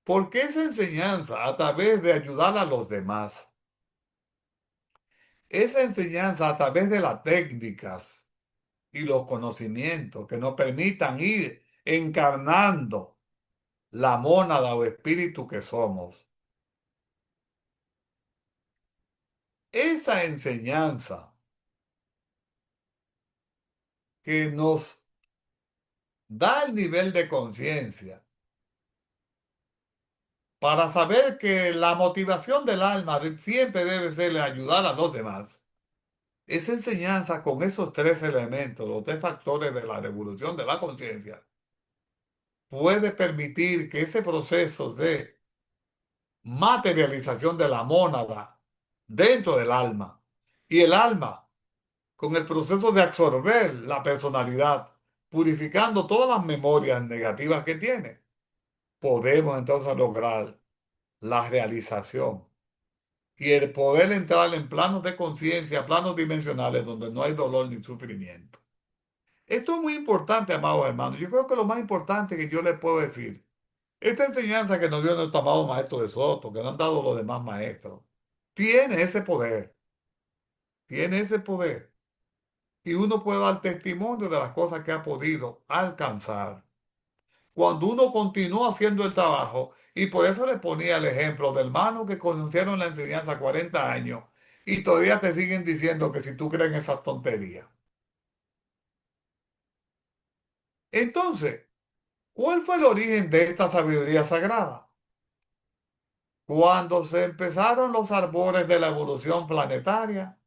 Porque esa enseñanza a través de ayudar a los demás, esa enseñanza a través de las técnicas y los conocimientos que nos permitan ir encarnando la mónada o espíritu que somos. Esa enseñanza que nos da el nivel de conciencia para saber que la motivación del alma siempre debe ser ayudar a los demás. Esa enseñanza con esos tres elementos, los tres factores de la revolución de la conciencia, puede permitir que ese proceso de materialización de la mónada dentro del alma y el alma con el proceso de absorber la personalidad, purificando todas las memorias negativas que tiene, podemos entonces lograr la realización y el poder entrar en planos de conciencia, planos dimensionales donde no hay dolor ni sufrimiento. Esto es muy importante, amados hermanos. Yo creo que lo más importante que yo les puedo decir, esta enseñanza que nos dio nuestro amado maestro de Soto, que nos han dado los demás maestros, tiene ese poder. Y uno puede dar testimonio de las cosas que ha podido alcanzar. Cuando uno continúa haciendo el trabajo, y por eso le ponía el ejemplo del hermano que conocieron la enseñanza 40 años y todavía te siguen diciendo que si tú crees en esas tonterías. Entonces, ¿cuál fue el origen de esta sabiduría sagrada? Cuando se empezaron los arbores de la evolución planetaria,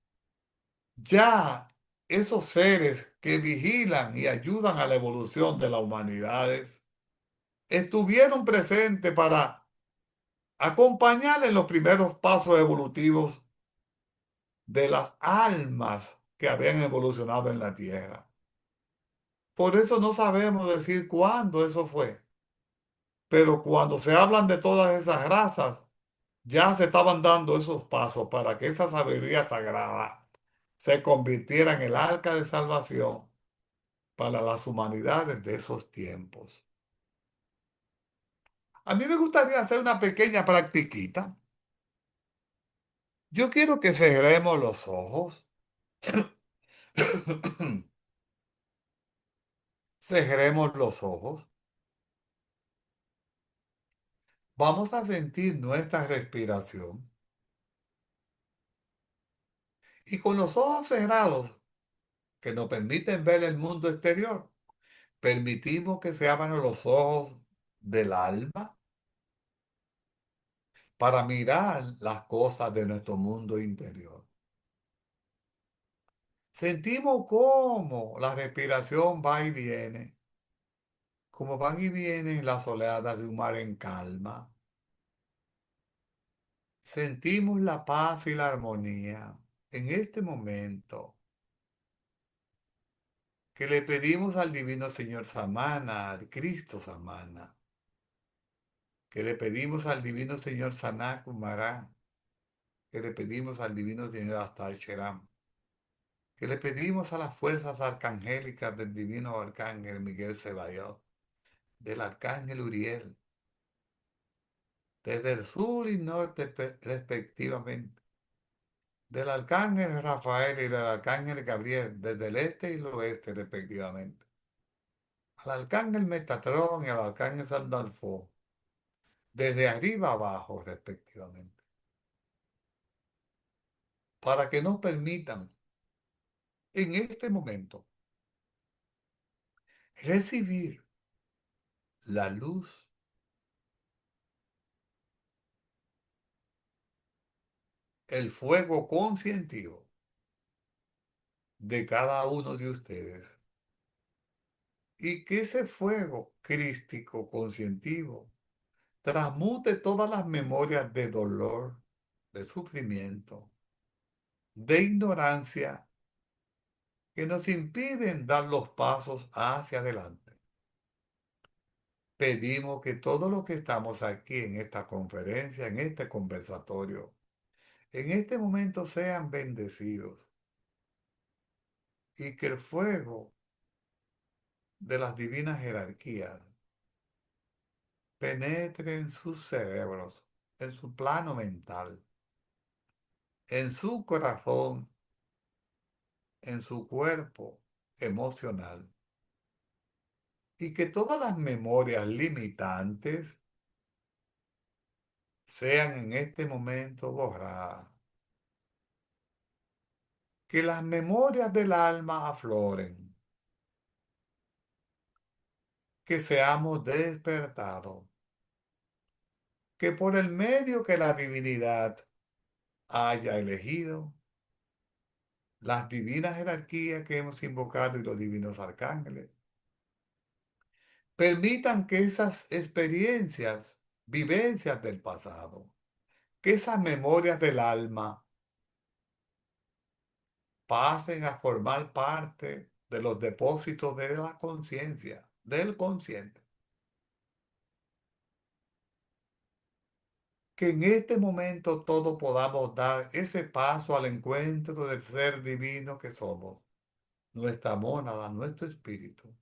ya esos seres que vigilan y ayudan a la evolución de la humanidad estuvieron presentes para acompañar en los primeros pasos evolutivos de las almas que habían evolucionado en la Tierra. Por eso no sabemos decir cuándo eso fue, pero cuando se hablan de todas esas razas, Ya se estaban dando esos pasos para que esa sabiduría sagrada se convirtiera en el arca de salvación para las humanidades de esos tiempos. A mí me gustaría hacer una pequeña practiquita. Yo quiero que cerremos los ojos. Cerremos los ojos. Vamos a sentir nuestra respiración. Y con los ojos cerrados, que nos permiten ver el mundo exterior, permitimos que se abran los ojos del alma para mirar las cosas de nuestro mundo interior. Sentimos cómo la respiración va y viene, como van y vienen las oleadas de un mar en calma. Sentimos la paz y la armonía en este momento que le pedimos al Divino Señor Samana, al Cristo Samana, que le pedimos al Divino Señor Sanat Kumara, que le pedimos al Divino Señor Astar Sheram, que le pedimos a las fuerzas arcangélicas del Divino Arcángel Miguel Cebayot, del Arcángel Uriel, desde el sur y norte respectivamente, del Arcángel Rafael y del Arcángel Gabriel, desde el este y el oeste respectivamente, al Arcángel Metatrón y al Arcángel Sandalfo, desde arriba abajo respectivamente, para que nos permitan en este momento recibir la luz, el fuego conscientivo de cada uno de ustedes y que ese fuego crístico conscientivo transmute todas las memorias de dolor, de sufrimiento, de ignorancia que nos impiden dar los pasos hacia adelante. Pedimos que todos los que estamos aquí en esta conferencia, en este conversatorio, en este momento sean bendecidos y que el fuego de las divinas jerarquías penetre en sus cerebros, en su plano mental, en su corazón, en su cuerpo emocional, y que todas las memorias limitantes sean en este momento borradas, que las memorias del alma afloren, que seamos despertados, que por el medio que la divinidad haya elegido, las divinas jerarquías que hemos invocado y los divinos arcángeles, permitan que esas experiencias, vivencias del pasado, que esas memorias del alma pasen a formar parte de los depósitos de la conciencia, del consciente. Que en este momento todos podamos dar ese paso al encuentro del ser divino que somos, nuestra mónada, nuestro espíritu,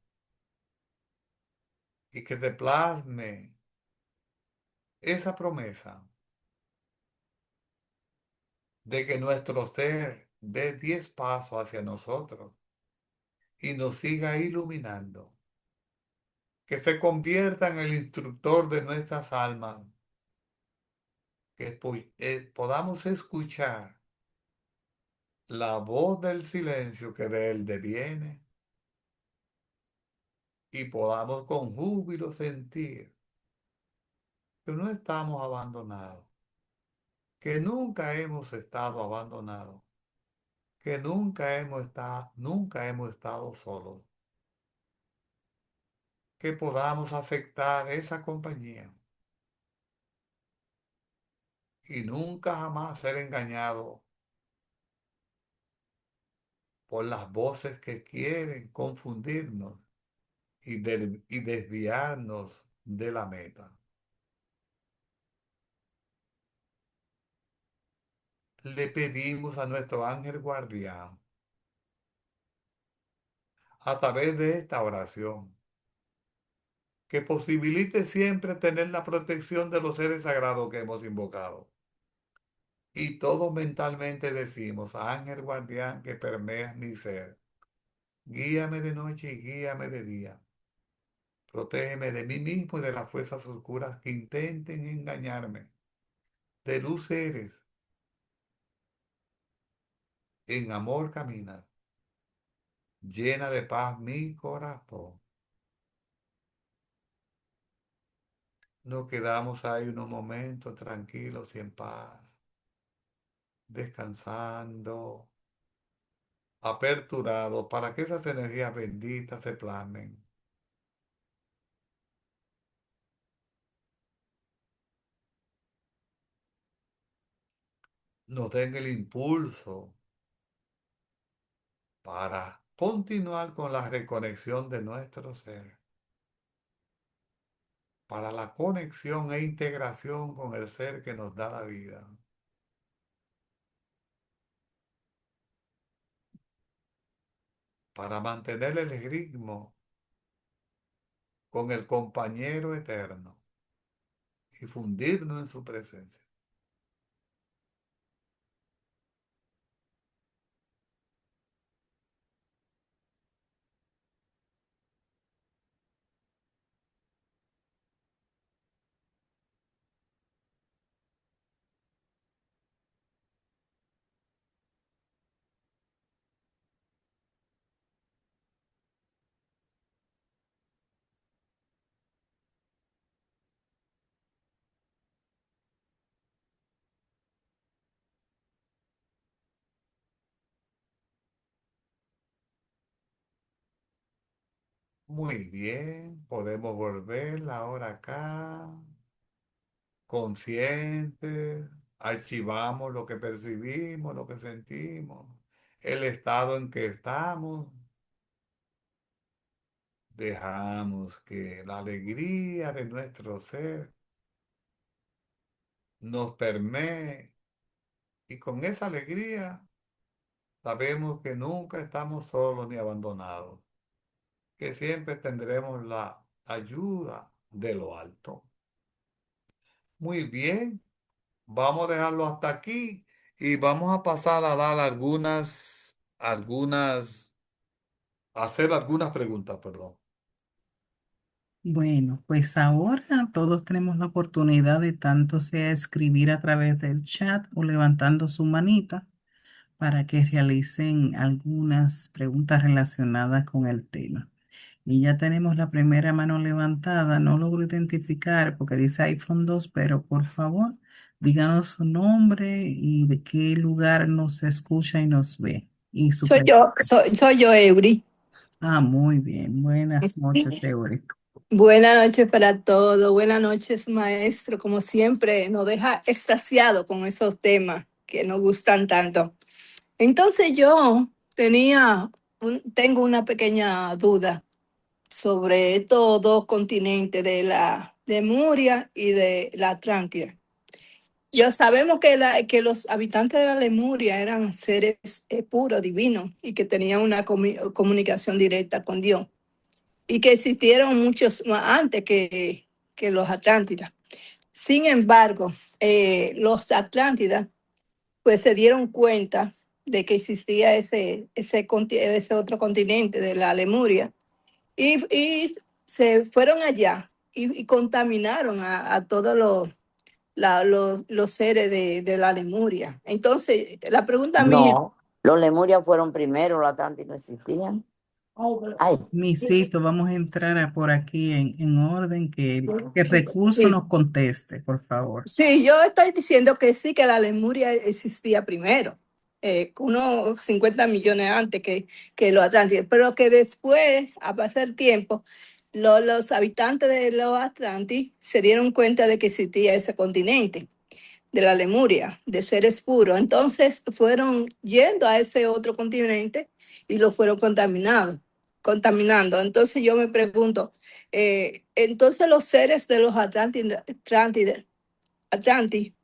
y que se plasme esa promesa de que nuestro ser dé 10 pasos hacia nosotros y nos siga iluminando, que se convierta en el instructor de nuestras almas, que podamos escuchar la voz del silencio que de él deviene y podamos con júbilo sentir que no estamos abandonados, que nunca hemos estado abandonados, que nunca hemos estado solos, que podamos aceptar esa compañía y nunca jamás ser engañado por las voces que quieren confundirnos y desviarnos de la meta. le pedimos a nuestro ángel guardián, a través de esta oración, que posibilite siempre tener la protección de los seres sagrados que hemos invocado. Y todos mentalmente decimos, ángel guardián que permeas mi ser, guíame de noche y guíame de día. Protégeme de mí mismo y de las fuerzas oscuras que intenten engañarme. De luz eres, en amor caminas, llena de paz mi corazón. Nos quedamos ahí unos momentos tranquilos y en paz, descansando, aperturados para que esas energías benditas se plasmen, nos den el impulso para continuar con la reconexión de nuestro ser, para la conexión e integración con el ser que nos da la vida, para mantener el ritmo con el compañero eterno y fundirnos en su presencia. Muy bien, podemos volver ahora acá, conscientes, archivamos lo que percibimos, lo que sentimos, el estado en que estamos, dejamos que la alegría de nuestro ser nos permee y con esa alegría sabemos que nunca estamos solos ni abandonados, que siempre tendremos la ayuda de lo alto. Muy bien. Vamos a dejarlo hasta aquí y vamos a pasar a dar a hacer algunas preguntas, perdón. Bueno, pues ahora todos tenemos la oportunidad de tanto sea escribir a través del chat o levantando su manita para que realicen algunas preguntas relacionadas con el tema. Y ya tenemos la primera mano levantada. No logro identificar porque dice iPhone 2, pero por favor, díganos su nombre y de qué lugar nos escucha y nos ve. Y su Soy pregunta. yo, soy yo, Eury. Ah, muy bien. Buenas noches, Eury. Buenas noches para todos, buenas noches, maestro. Como siempre, nos deja extasiado con esos temas que nos gustan tanto. Entonces yo tengo una pequeña duda sobre estos dos continentes de la Lemuria y de la Atlántida. Yo sabemos que los habitantes de la Lemuria eran seres puros, divinos, y que tenían una comunicación directa con Dios, y que existieron muchos más antes que los Atlántidas. Sin embargo, los Atlántidas pues se dieron cuenta de que existía ese otro continente de la Lemuria, y se fueron allá y contaminaron a todos los seres de la Lemuria. Entonces, la pregunta mía. No, los lemurios fueron primero, los atlantes no existían. Ay, Misito, vamos a entrar por aquí en orden que el recurso Sí, nos conteste, por favor. sí, yo estoy diciendo que sí, que la Lemuria existía primero, unos 50 millones antes que los Atlantes, pero que después, a pasar el tiempo, los habitantes de los Atlantes se dieron cuenta de que existía ese continente de la Lemuria, de seres puros. Entonces fueron yendo a ese otro continente y lo fueron contaminando. Entonces yo me pregunto, entonces los seres de los Atlantes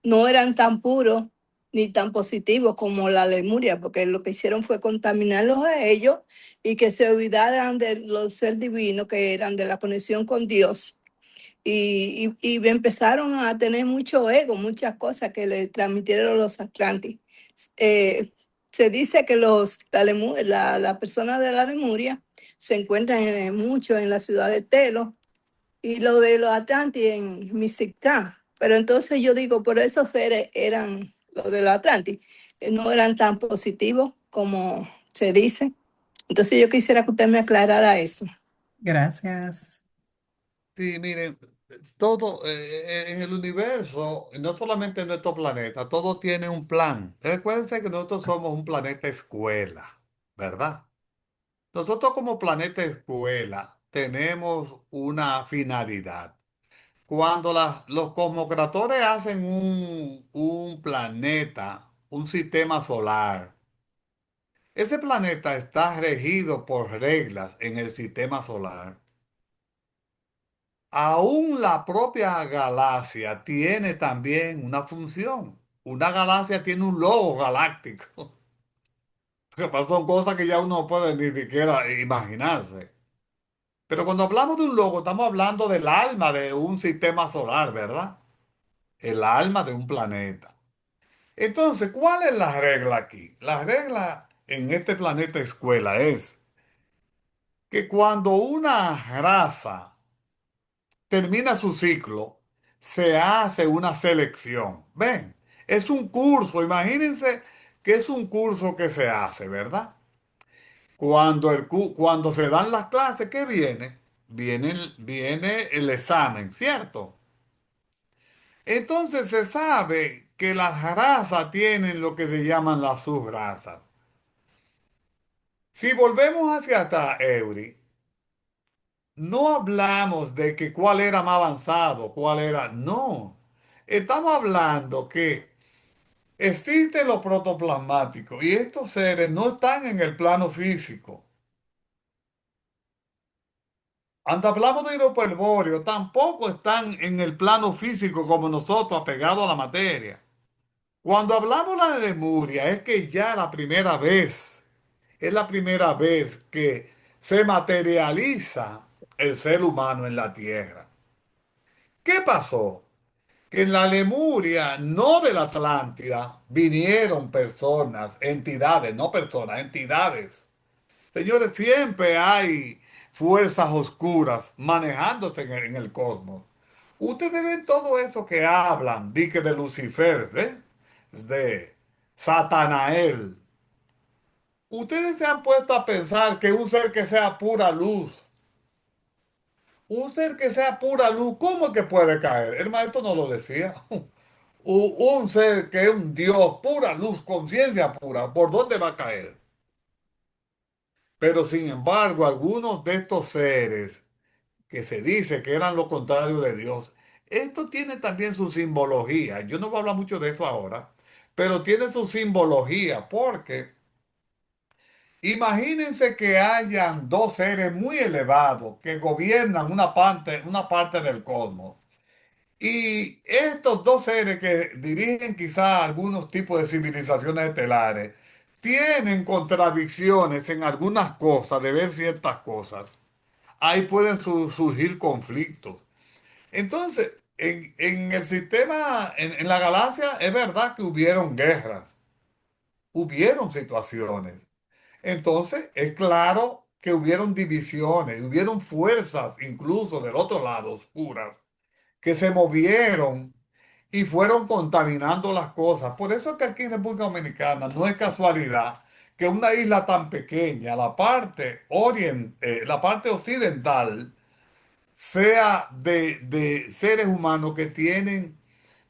no eran tan puros ni tan positivos como la Lemuria, porque lo que hicieron fue contaminarlos a ellos y que se olvidaran de los seres divinos que eran de la conexión con Dios. Y empezaron a tener mucho ego, muchas cosas que le transmitieron los Atlantes. Eh, Se dice que la persona de la Lemuria se encuentran mucho en la ciudad de Telo y lo de los Atlantes en Mixictán. Pero entonces yo digo, por esos seres eran los de los Atlantes, no eran tan positivos como se dice. Entonces yo quisiera que usted me aclarara eso. Gracias. Sí, miren, todo en el universo, no solamente en nuestro planeta, todo tiene un plan. Recuérdense que nosotros somos un planeta escuela, ¿verdad? Nosotros como planeta escuela tenemos una finalidad. Cuando los cosmocratores hacen un planeta, un sistema solar, ese planeta está regido por reglas en el sistema solar. Aún la propia galaxia tiene también una función. Una galaxia tiene un logo galáctico. Son cosas que ya uno no puede ni siquiera imaginarse. Pero cuando hablamos de un logo, estamos hablando del alma de un sistema solar, ¿verdad? El alma de un planeta. Entonces, ¿cuál es la regla aquí? La regla en este planeta escuela es que cuando una raza termina su ciclo, se hace una selección. Ven, es un curso, imagínense que es un curso que se hace, ¿verdad? Cuando se dan las clases, ¿qué viene? Viene el examen, ¿cierto? Entonces se sabe que las razas tienen lo que se llaman las subrazas. Si volvemos hacia atrás, Eury, no hablamos de que cuál era más avanzado, cuál era. No. Estamos hablando que existen los protoplasmáticos y estos seres no están en el plano físico. Cuando hablamos de hidroperbóreo, tampoco están en el plano físico como nosotros, apegados a la materia. Cuando hablamos de la Lemuria, es que ya es la primera vez que se materializa el ser humano en la Tierra. ¿Qué pasó? Que en la Lemuria, no de la Atlántida, vinieron personas, entidades, no personas, entidades. Señores, siempre hay fuerzas oscuras manejándose en el cosmos. Ustedes ven todo eso que hablan, di que de Lucifer, de Satanael. Ustedes se han puesto a pensar que un ser que sea pura luz, un ser que sea pura luz, ¿cómo es que puede caer? El maestro no lo decía. Un ser que es un Dios, pura luz, conciencia pura, ¿por dónde va a caer? Pero sin embargo, algunos de estos seres que se dice que eran lo contrario de Dios, esto tiene también su simbología. Yo no voy a hablar mucho de esto ahora, pero tiene su simbología porque imagínense que hayan dos seres muy elevados que gobiernan una parte del cosmos. Y estos dos seres que dirigen quizá algunos tipos de civilizaciones estelares tienen contradicciones en algunas cosas, de ver ciertas cosas. Ahí pueden surgir conflictos. Entonces, en el sistema, en la galaxia, es verdad que hubieron guerras, hubieron situaciones. Entonces, es claro que hubieron divisiones, hubieron fuerzas incluso del otro lado, oscuras, que se movieron y fueron contaminando las cosas. Por eso es que aquí en República Dominicana no es casualidad que una isla tan pequeña, la parte occidental, sea de seres humanos que tienen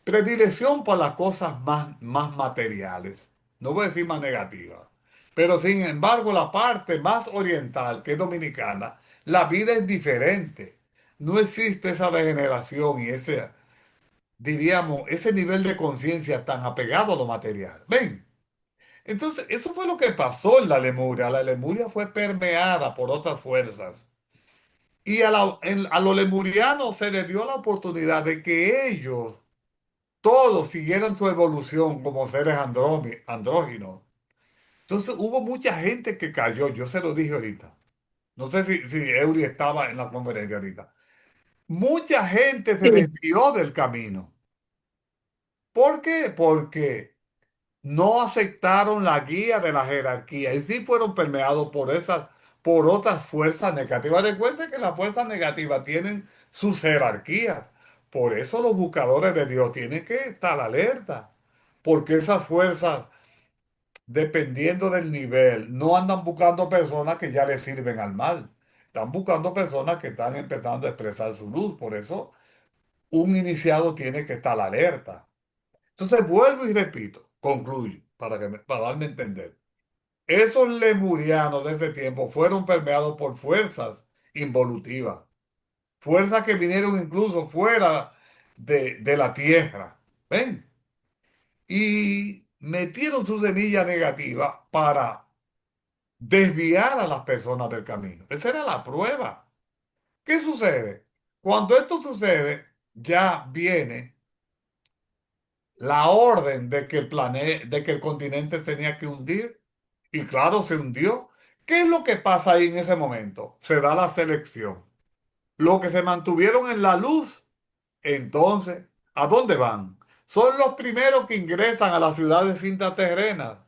predilección por las cosas más materiales. No voy a decir más negativas. Pero sin embargo, la parte más oriental, que es dominicana, la vida es diferente. No existe esa degeneración y ese, diríamos, ese nivel de conciencia tan apegado a lo material. Ven, entonces eso fue lo que pasó en la Lemuria. La Lemuria fue permeada por otras fuerzas. Y a los lemurianos se les dio la oportunidad de que ellos todos siguieron su evolución como seres andróginos. Entonces hubo mucha gente que cayó, yo se lo dije ahorita. No sé si Eury estaba en la conferencia ahorita. Mucha gente se Sí, desvió del camino. ¿Por qué? Porque no aceptaron la guía de la jerarquía y sí fueron permeados por otras fuerzas negativas. Recuerden que las fuerzas negativas tienen sus jerarquías. Por eso los buscadores de Dios tienen que estar alerta, porque esas fuerzas, dependiendo del nivel, no andan buscando personas que ya les sirven al mal. Están buscando personas que están empezando a expresar su luz. Por eso un iniciado tiene que estar alerta. Entonces vuelvo y repito, concluyo, para darme a entender. Esos lemurianos de ese tiempo fueron permeados por fuerzas involutivas, fuerzas que vinieron incluso fuera de la tierra. ¿Ven? Y metieron su semilla negativa para desviar a las personas del camino. Esa era la prueba. ¿Qué sucede? Cuando esto sucede, ya viene la orden de que de que el continente tenía que hundir. Y claro, se hundió. ¿Qué es lo que pasa ahí en ese momento? Se da la selección. Los que se mantuvieron en la luz, entonces, ¿a dónde van? Son los primeros que ingresan a las ciudades intraterrenas.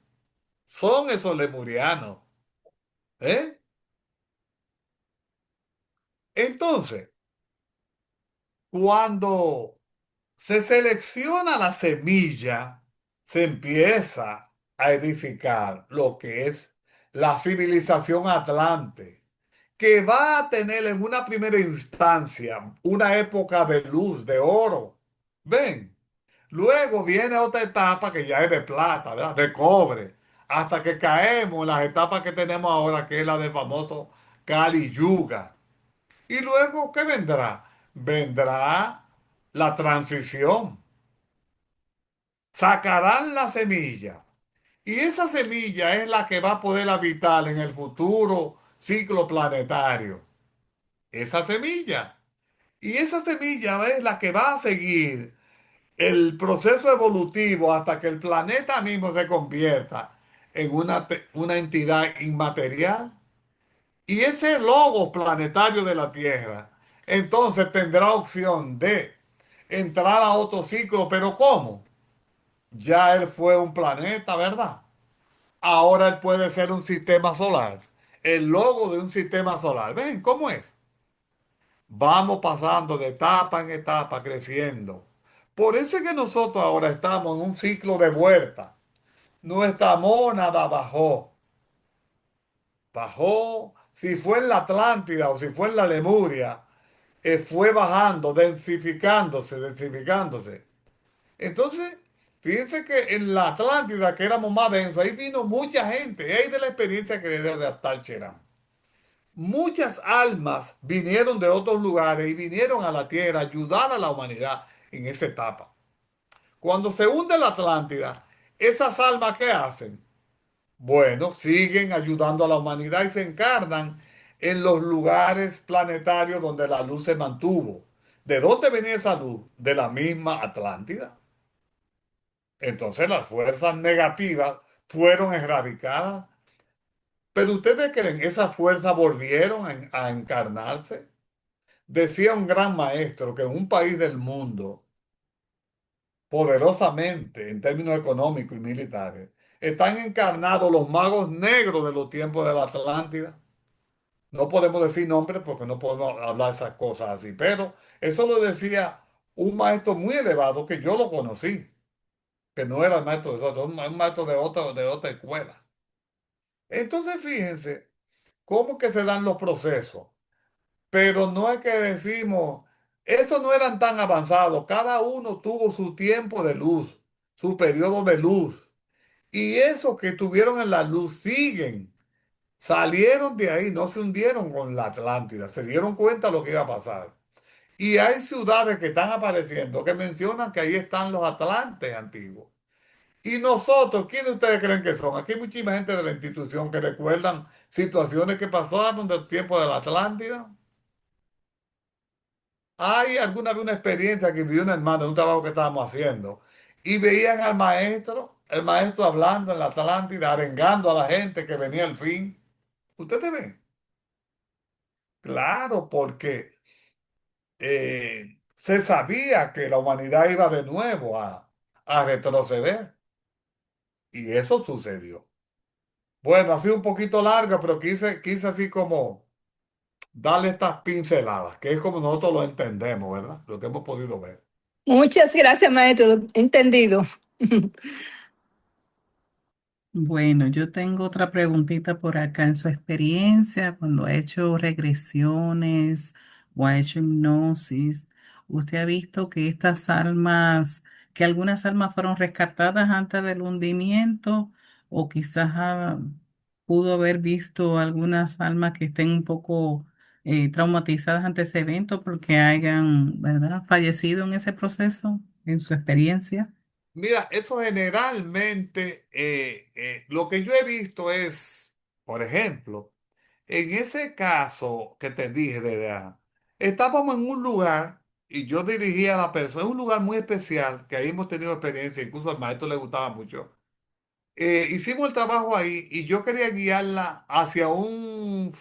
Son esos lemurianos. ¿Eh? Entonces, cuando se selecciona la semilla, se empieza a edificar lo que es la civilización atlante, que va a tener en una primera instancia una época de luz, de oro. ¿Ven? Luego viene otra etapa que ya es de plata, ¿verdad? De cobre, hasta que caemos en las etapas que tenemos ahora, que es la del famoso Kali Yuga. Y luego, ¿qué vendrá? Vendrá la transición. Sacarán la semilla. Y esa semilla es la que va a poder habitar en el futuro ciclo planetario. Esa semilla. Y esa semilla es la que va a seguir el proceso evolutivo hasta que el planeta mismo se convierta en una entidad inmaterial. Y ese logo planetario de la Tierra, entonces tendrá opción de entrar a otro ciclo, pero ¿cómo? Ya él fue un planeta, ¿verdad? Ahora él puede ser un sistema solar. El logo de un sistema solar. ¿Ven cómo es? Vamos pasando de etapa en etapa, creciendo. Por eso es que nosotros ahora estamos en un ciclo de vuelta. Nuestra mónada bajó. Bajó, si fue en la Atlántida o si fue en la Lemuria, fue bajando, densificándose. Entonces, fíjense que en la Atlántida, que éramos más densos, ahí vino mucha gente, ahí de la experiencia que le dio de hasta Cherán. Muchas almas vinieron de otros lugares y vinieron a la Tierra a ayudar a la humanidad en esa etapa. Cuando se hunde la Atlántida, esas almas, ¿qué hacen? Bueno, siguen ayudando a la humanidad y se encarnan en los lugares planetarios donde la luz se mantuvo. ¿De dónde venía esa luz? De la misma Atlántida. Entonces las fuerzas negativas fueron erradicadas. Pero ustedes creen, esas fuerzas volvieron a encarnarse. Decía un gran maestro que en un país del mundo, poderosamente en términos económicos y militares, están encarnados los magos negros de los tiempos de la Atlántida. No podemos decir nombres porque no podemos hablar esas cosas así, pero eso lo decía un maestro muy elevado que yo lo conocí, que no era el maestro de nosotros, un maestro de otra escuela. Entonces, fíjense cómo que se dan los procesos, pero no es que decimos, esos no eran tan avanzados, cada uno tuvo su tiempo de luz, su periodo de luz, y esos que estuvieron en la luz siguen. Salieron de ahí, no se hundieron con la Atlántida, se dieron cuenta de lo que iba a pasar. Y hay ciudades que están apareciendo que mencionan que ahí están los Atlantes antiguos. Y nosotros, ¿quiénes ustedes creen que son? Aquí hay muchísima gente de la institución que recuerdan situaciones que pasaron del tiempo de la Atlántida. Hay alguna vez una experiencia que vivió un hermano en un trabajo que estábamos haciendo y veían al maestro, el maestro hablando en la Atlántida, arengando a la gente que venía al fin. ¿Ustedes ven? Claro, porque se sabía que la humanidad iba de nuevo a retroceder y eso sucedió. Bueno, ha sido un poquito larga, pero quise así como darle estas pinceladas, que es como nosotros lo entendemos, ¿verdad? Lo que hemos podido ver. Muchas gracias, maestro. Entendido. Bueno, yo tengo otra preguntita por acá. En su experiencia, cuando ha hecho regresiones o ha hecho hipnosis, ¿usted ha visto que estas almas, que algunas almas fueron rescatadas antes del hundimiento o quizás pudo haber visto algunas almas que estén un poco traumatizadas ante ese evento porque hayan, ¿verdad?, fallecido en ese proceso, en su experiencia? Mira, eso generalmente, lo que yo he visto es, por ejemplo, en ese caso que te dije estábamos en un lugar y yo dirigía a la persona, es un lugar muy especial, que ahí hemos tenido experiencia, incluso al maestro le gustaba mucho. Hicimos el trabajo ahí y yo quería guiarla hacia un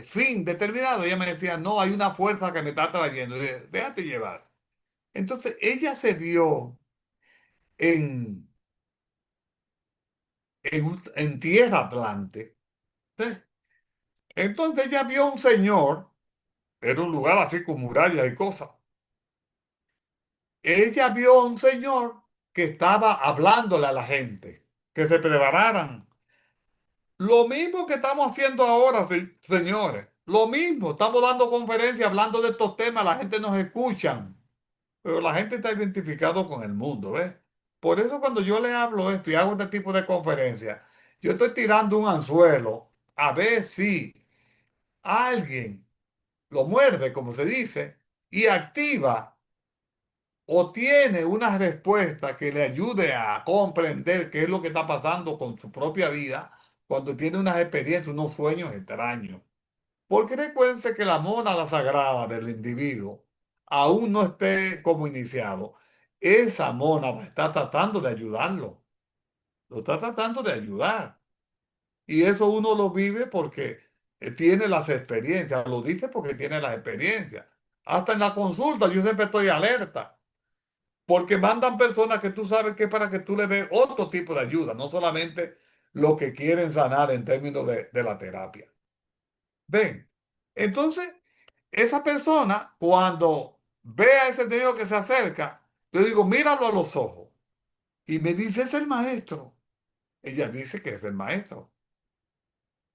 fin determinado. Ella me decía, no, hay una fuerza que me está trayendo. Y dije, déjate llevar. Entonces ella se vio en, en tierra Atlante. ¿Sí? Entonces ella vio un señor, era un lugar así con murallas y cosas. Ella vio a un señor que estaba hablándole a la gente, que se prepararan. Lo mismo que estamos haciendo ahora, señores. Lo mismo, estamos dando conferencias hablando de estos temas, la gente nos escucha, pero la gente está identificado con el mundo, ¿ves? Por eso cuando yo le hablo esto y hago este tipo de conferencias, yo estoy tirando un anzuelo a ver si alguien lo muerde, como se dice, y activa o tiene una respuesta que le ayude a comprender qué es lo que está pasando con su propia vida cuando tiene unas experiencias, unos sueños extraños. Porque recuérdense que la mónada sagrada del individuo aún no esté como iniciado. Esa mónada está tratando de ayudarlo. Lo está tratando de ayudar. Y eso uno lo vive porque tiene las experiencias. Lo dice porque tiene las experiencias. Hasta en la consulta yo siempre estoy alerta. Porque mandan personas que tú sabes que es para que tú le des otro tipo de ayuda, no solamente lo que quieren sanar en términos de la terapia. Ven. Entonces, esa persona, cuando ve a ese niño que se acerca, yo digo, míralo a los ojos. Y me dice, es el maestro. Ella dice que es el maestro.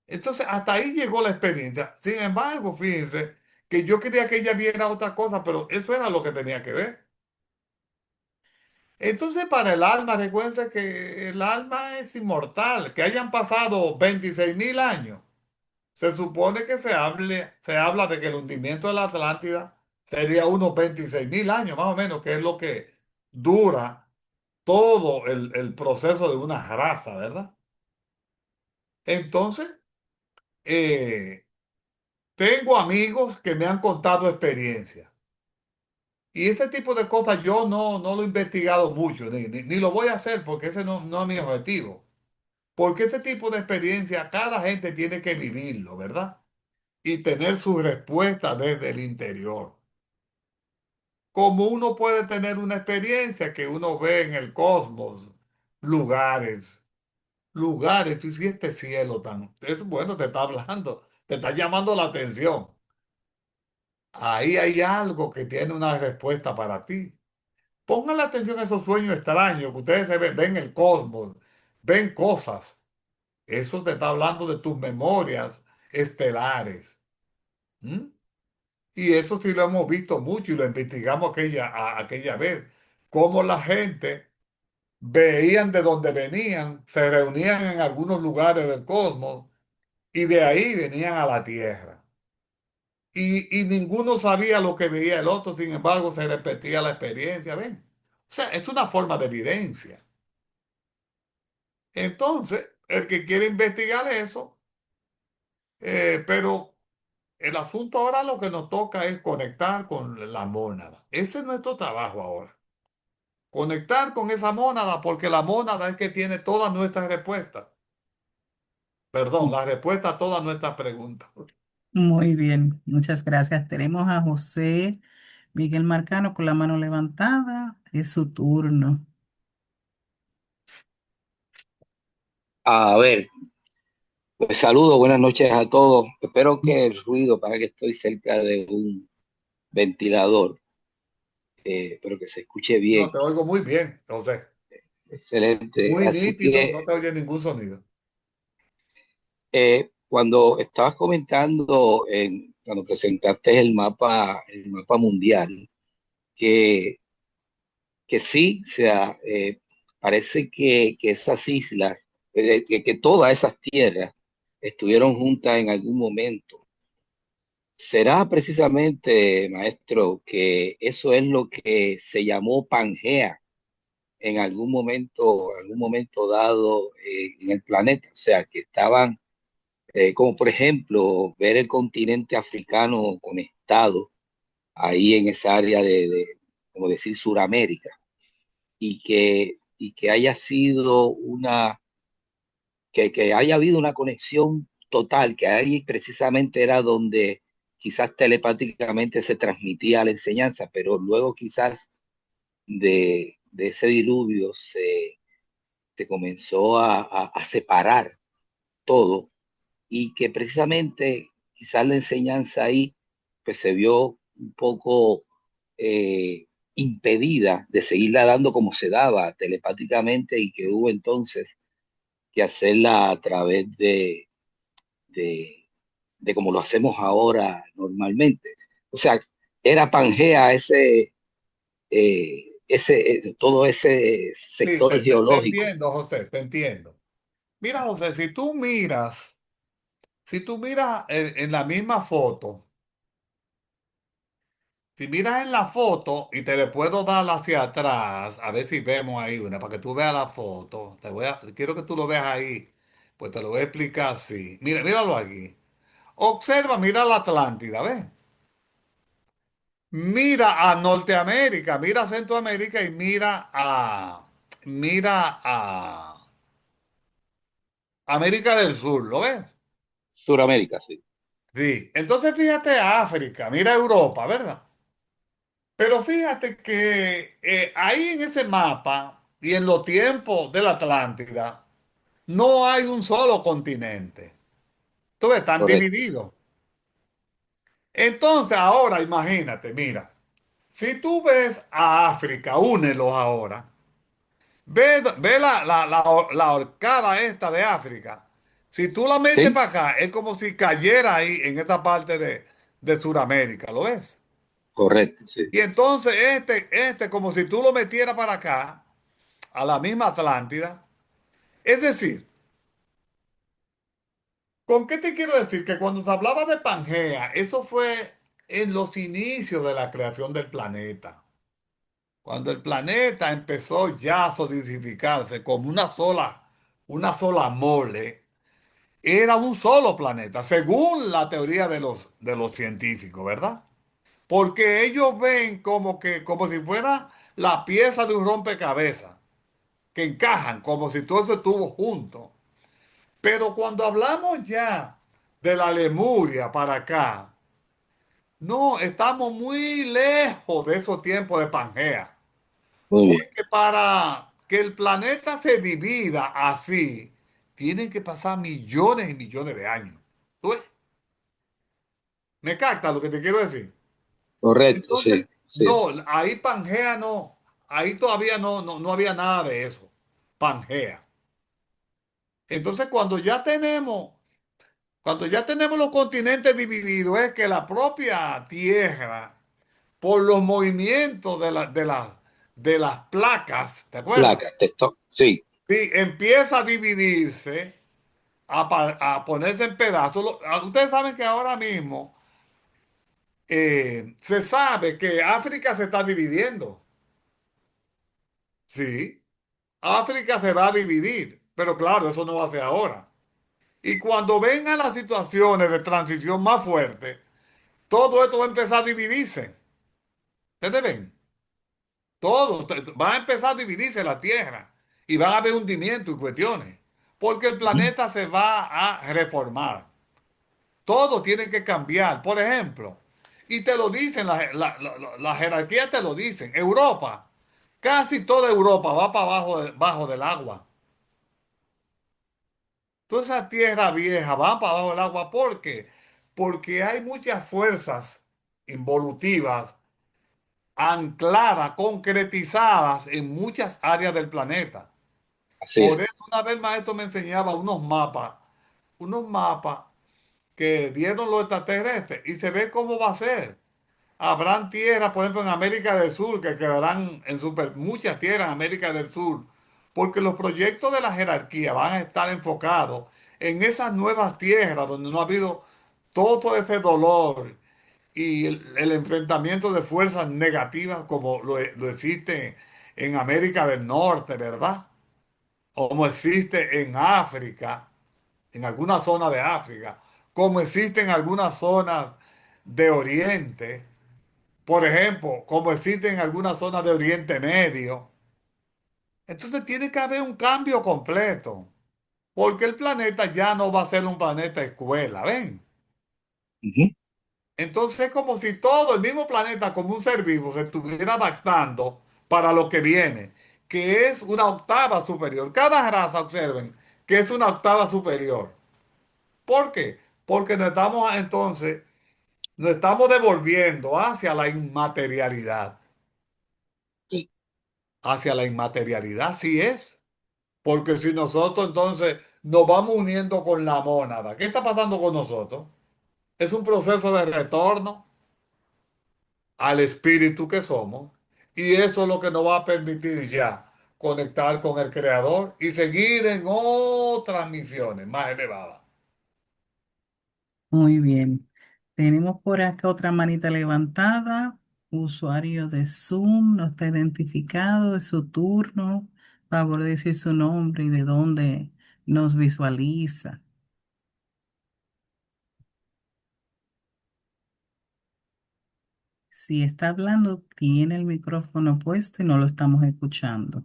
Entonces, hasta ahí llegó la experiencia. Sin embargo, fíjense que yo quería que ella viera otra cosa, pero eso era lo que tenía que ver. Entonces, para el alma, recuerden que el alma es inmortal, que hayan pasado 26.000 años. Se supone que se habla de que el hundimiento de la Atlántida sería unos 26.000 años, más o menos, que es lo que dura todo el proceso de una raza, ¿verdad? Entonces, eh, tengo amigos que me han contado experiencias. Y ese tipo de cosas yo no lo he investigado mucho, ni lo voy a hacer porque ese no es mi objetivo. Porque ese tipo de experiencia cada gente tiene que vivirlo, ¿verdad? Y tener su respuesta desde el interior. Como uno puede tener una experiencia que uno ve en el cosmos, lugares, lugares, tú dices, este cielo tan, es bueno, te está hablando, te está llamando la atención. Ahí hay algo que tiene una respuesta para ti. Pongan la atención a esos sueños extraños que ustedes ven el cosmos, ven cosas. Eso te está hablando de tus memorias estelares. ¿Mm? Y eso sí lo hemos visto mucho y lo investigamos aquella vez. Cómo la gente veían de dónde venían, se reunían en algunos lugares del cosmos y de ahí venían a la Tierra. Y ninguno sabía lo que veía el otro, sin embargo se repetía la experiencia, ¿ven? O sea, es una forma de evidencia. Entonces, el que quiere investigar eso, pero El asunto ahora lo que nos toca es conectar con la mónada. Ese es nuestro trabajo ahora. Conectar con esa mónada porque la mónada es que tiene todas nuestras respuestas. Perdón, la respuesta a todas nuestras preguntas. Muy bien, muchas gracias. Tenemos a José Miguel Marcano con la mano levantada. Es su turno. A ver, pues saludos, buenas noches a todos. Espero que el ruido, para que estoy cerca de un ventilador, pero que se escuche No, bien. te oigo muy bien, José. Excelente. Muy Así nítido, no que te oye ningún sonido. cuando estabas comentando, cuando presentaste el mapa mundial, que, que sí, o sea, parece que esas islas, que todas esas tierras estuvieron juntas en algún momento. ¿Será precisamente, maestro, que eso es lo que se llamó Pangea en algún momento dado en el planeta? O sea, que estaban, como por ejemplo, ver el continente africano conectado ahí en esa área como decir, Suramérica, y que haya sido que haya habido una conexión total, que ahí precisamente era donde quizás telepáticamente se transmitía la enseñanza, pero luego quizás de ese diluvio se comenzó a separar todo y que precisamente quizás la enseñanza ahí pues se vio un poco impedida de seguirla dando como se daba telepáticamente y que hubo entonces que hacerla a través de, de como lo hacemos ahora normalmente. O sea, era Pangea todo ese Sí, sector te geológico, entiendo, José, te entiendo. Mira, José, si tú miras en la misma foto, si miras en la foto y te le puedo dar hacia atrás, a ver si vemos ahí una, para que tú veas la foto. Quiero que tú lo veas ahí, pues te lo voy a explicar así. Mira, míralo aquí. Observa, mira la Atlántida, ¿ves? Mira a Norteamérica, mira a Centroamérica y mira a América del Sur, ¿lo ves? Suramérica, sí, Sí. Entonces fíjate a África, mira a Europa, ¿verdad? Pero fíjate que ahí en ese mapa y en los tiempos de la Atlántida no hay un solo continente. Tú ves, están correcto, divididos. Entonces ahora imagínate, mira, si tú ves a África, únelos ahora. Ve la horcada esta de África. Si tú la metes sí, para acá, es como si cayera ahí en esta parte de Sudamérica, ¿lo ves? correcto, sí, Y entonces como si tú lo metieras para acá, a la misma Atlántida. Es decir, ¿con qué te quiero decir? Que cuando se hablaba de Pangea, eso fue en los inicios de la creación del planeta. Cuando el planeta empezó ya a solidificarse como una sola mole, era un solo planeta, según la teoría de los científicos, ¿verdad? Porque ellos ven como si fuera la pieza de un rompecabezas, que encajan como si todo eso estuvo junto. Pero cuando hablamos ya de la Lemuria para acá, no, estamos muy lejos de esos tiempos de Pangea. muy bien, Porque para que el planeta se divida así, tienen que pasar millones y millones de años. ¿Tú ves? ¿Me capta lo que te quiero decir? correcto, Entonces, sí, sí, no, ahí Pangea no, ahí todavía no había nada de eso. Pangea. Entonces, cuando ya tenemos los continentes divididos, es que la propia Tierra, por los movimientos de las placas, ¿te acuerdas? placas, texto, sí, Sí, empieza a dividirse, a ponerse en pedazos. Ustedes saben que ahora mismo se sabe que África se está dividiendo. Sí, África se va a dividir, pero claro, eso no va a ser ahora. Y cuando vengan las situaciones de transición más fuertes, todo esto va a empezar a dividirse. ¿Ustedes ven? Todo va a empezar a dividirse la Tierra y van a haber hundimiento y cuestiones, porque el Ujú. planeta se va a reformar. Todo tiene que cambiar. Por ejemplo, y te lo dicen, la jerarquía te lo dicen. Europa, casi toda Europa va para abajo bajo del agua. Toda esa tierra vieja va para abajo del agua. ¿Por qué? Porque hay muchas fuerzas involutivas ancladas, concretizadas en muchas áreas del planeta. Así Por es. eso una vez el maestro me enseñaba unos mapas que dieron los extraterrestres y se ve cómo va a ser. Habrán tierras, por ejemplo, en América del Sur, que quedarán en muchas tierras en América del Sur, porque los proyectos de la jerarquía van a estar enfocados en esas nuevas tierras donde no ha habido todo ese dolor y el enfrentamiento de fuerzas negativas como lo existe en América del Norte, ¿verdad? Como existe en África, en algunas zonas de África, como existe en algunas zonas de Oriente, por ejemplo, como existe en algunas zonas de Oriente Medio. Entonces tiene que haber un cambio completo, porque el planeta ya no va a ser un planeta escuela, ¿ven? Ujú. Entonces es como si todo el mismo planeta, como un ser vivo, se estuviera adaptando para lo que viene, que es una octava superior. Cada raza, observen, que es una octava superior. ¿Por qué? Porque nos estamos devolviendo hacia la inmaterialidad, sí es. Porque si nosotros entonces nos vamos uniendo con la mónada, ¿qué está pasando con nosotros? Es un proceso de retorno al espíritu que somos y eso es lo que nos va a permitir ya conectar con el Creador y seguir en otras misiones más elevadas. Muy bien. Tenemos por acá otra manita levantada. Usuario de Zoom, no está identificado, es su turno. Favor de decir su nombre y de dónde nos visualiza. Si está hablando, tiene el micrófono puesto y no lo estamos escuchando.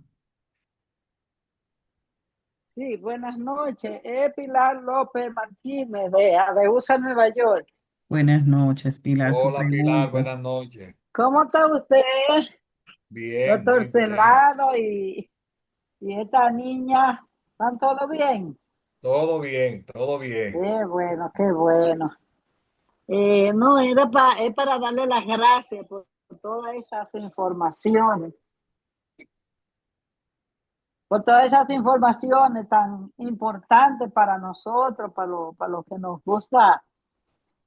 Sí, buenas noches. Es Pilar López Martínez de Adeusa, Nueva York. Buenas noches, Pilar. Su Hola Pilar, pregunta. buenas noches. ¿Cómo está usted, Bien, doctor muy bien. Celado y esta niña? ¿Están todo bien? Todo bien, todo bien. Qué bueno, qué bueno. No, es para darle las gracias por todas esas informaciones, por todas esas informaciones tan importantes para nosotros, para lo que nos gusta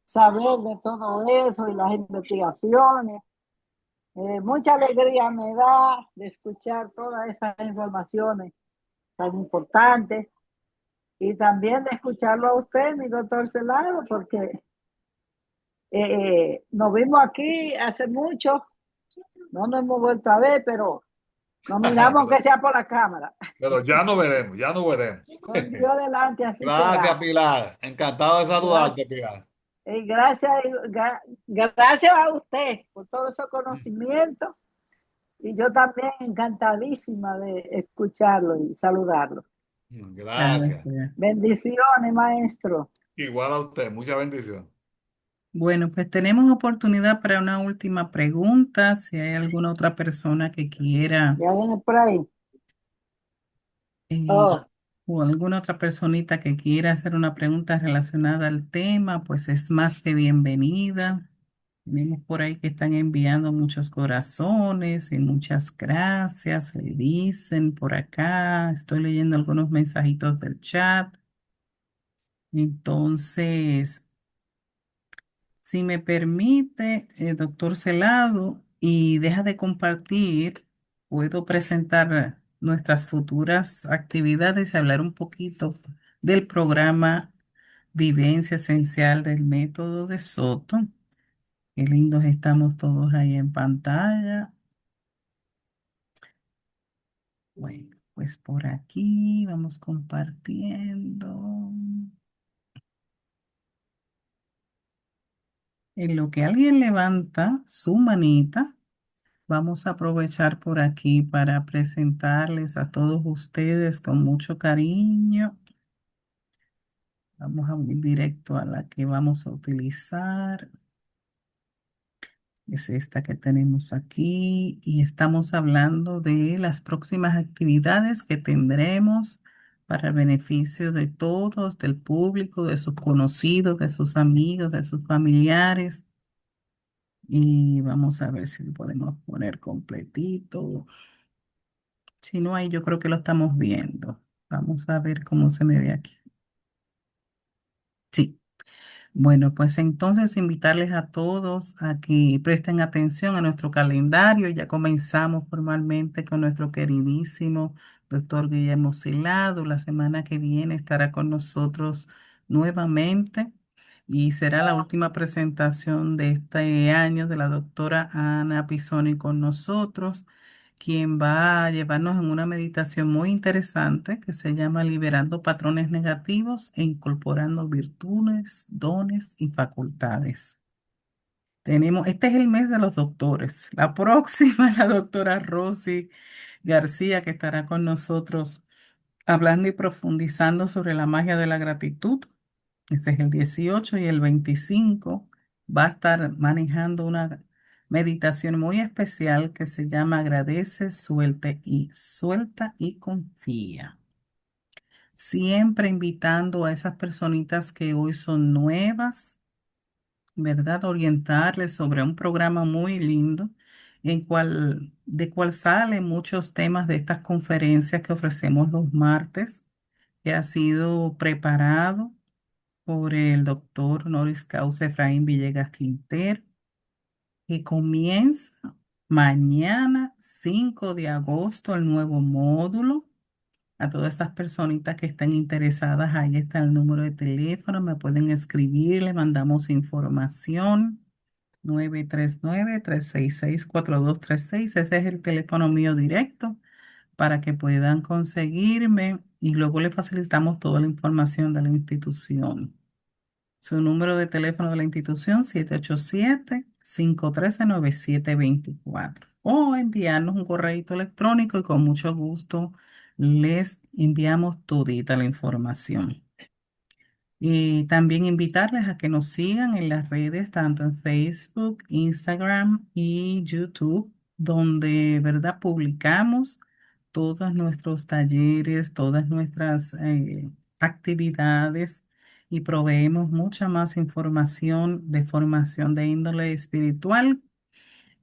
saber de todo eso y las investigaciones. Mucha alegría me da de escuchar todas esas informaciones tan importantes y también de escucharlo a usted, mi doctor Celado, porque nos vimos aquí hace mucho, no nos hemos vuelto a ver, pero nos miramos Pero, aunque sea por la cámara. pero ya no veremos, ya no veremos. Con Dios delante, así Gracias, será. Pilar. Encantado de Gracias, saludarte, Pilar. gracias, gracias a usted por todo ese conocimiento y yo también encantadísima de escucharlo y saludarlo. Gracias. Gracias. Bendiciones, maestro. Igual a usted, mucha bendición. Bueno, pues tenemos oportunidad para una última pregunta. Si hay alguna otra persona que quiera Ya viene por ahí. eh, Oh, o alguna otra personita que quiera hacer una pregunta relacionada al tema, pues es más que bienvenida. Tenemos por ahí que están enviando muchos corazones y muchas gracias, le dicen por acá. Estoy leyendo algunos mensajitos del chat. Entonces, si me permite, doctor Celado, y deja de compartir, puedo presentar nuestras futuras actividades y hablar un poquito del programa Vivencia Esencial del Método de Soto. Qué lindos estamos todos ahí en pantalla. Bueno, pues por aquí vamos compartiendo. En lo que alguien levanta su manita, vamos a aprovechar por aquí para presentarles a todos ustedes con mucho cariño. Vamos a ir directo a la que vamos a utilizar. Es esta que tenemos aquí y estamos hablando de las próximas actividades que tendremos para el beneficio de todos, del público, de sus conocidos, de sus amigos, de sus familiares. Y vamos a ver si lo podemos poner completito. Si no hay, yo creo que lo estamos viendo. Vamos a ver cómo se me ve aquí. Sí. Bueno, pues entonces invitarles a todos a que presten atención a nuestro calendario. Ya comenzamos formalmente con nuestro queridísimo doctor Guillermo Silado. La semana que viene estará con nosotros nuevamente y será la última presentación de este año de la doctora Ana Pisoni con nosotros, quien va a llevarnos en una meditación muy interesante que se llama Liberando patrones negativos e incorporando virtudes, dones y facultades. Este es el mes de los doctores. La próxima es la doctora Rosy García, que estará con nosotros hablando y profundizando sobre la magia de la gratitud. Ese es el 18 y el 25 va a estar manejando una meditación muy especial que se llama Agradece, suelta y confía. Siempre invitando a esas personitas que hoy son nuevas, ¿verdad? Orientarles sobre un programa muy lindo de cual salen muchos temas de estas conferencias que ofrecemos los martes, que ha sido preparado por el doctor honoris causa Efraín Villegas Quintero, que comienza mañana 5 de agosto el nuevo módulo. A todas esas personitas que están interesadas, ahí está el número de teléfono, me pueden escribir, le mandamos información. 939-366-4236. Ese es el teléfono mío directo para que puedan conseguirme y luego le facilitamos toda la información de la institución. Su número de teléfono de la institución, 787-513-9724. O enviarnos un correo electrónico y con mucho gusto les enviamos todita la información. Y también invitarles a que nos sigan en las redes, tanto en Facebook, Instagram y YouTube, donde, ¿verdad? Publicamos todos nuestros talleres, todas nuestras actividades y proveemos mucha más información de formación de índole espiritual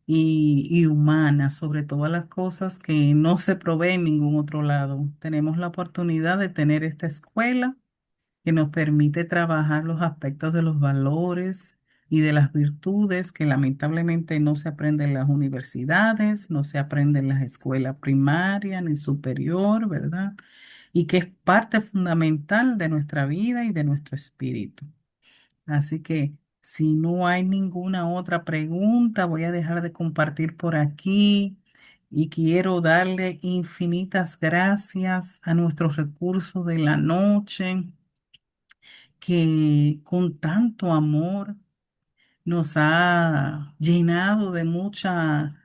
y humana sobre todas las cosas que no se provee en ningún otro lado. Tenemos la oportunidad de tener esta escuela que nos permite trabajar los aspectos de los valores y de las virtudes que lamentablemente no se aprenden en las universidades, no se aprende en las escuelas primaria ni superior, ¿verdad? Y que es parte fundamental de nuestra vida y de nuestro espíritu. Así que si no hay ninguna otra pregunta, voy a dejar de compartir por aquí. Y quiero darle infinitas gracias a nuestros recursos de la noche, que con tanto amor nos ha llenado de mucha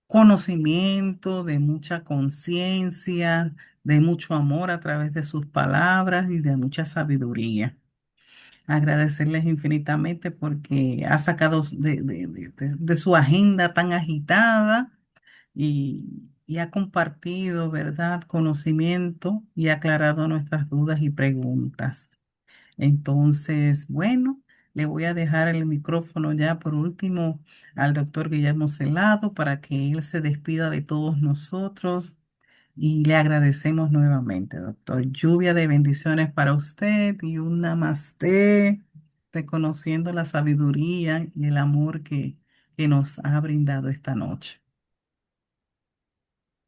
conocimiento, de mucha conciencia, de mucho amor a través de sus palabras y de mucha sabiduría. Agradecerles infinitamente porque ha sacado de su agenda tan agitada y ha compartido, ¿verdad?, conocimiento y ha aclarado nuestras dudas y preguntas. Entonces, bueno, le voy a dejar el micrófono ya por último al doctor Guillermo Celado para que él se despida de todos nosotros y le agradecemos nuevamente, doctor. Lluvia de bendiciones para usted y un namaste, reconociendo la sabiduría y el amor que nos ha brindado esta noche.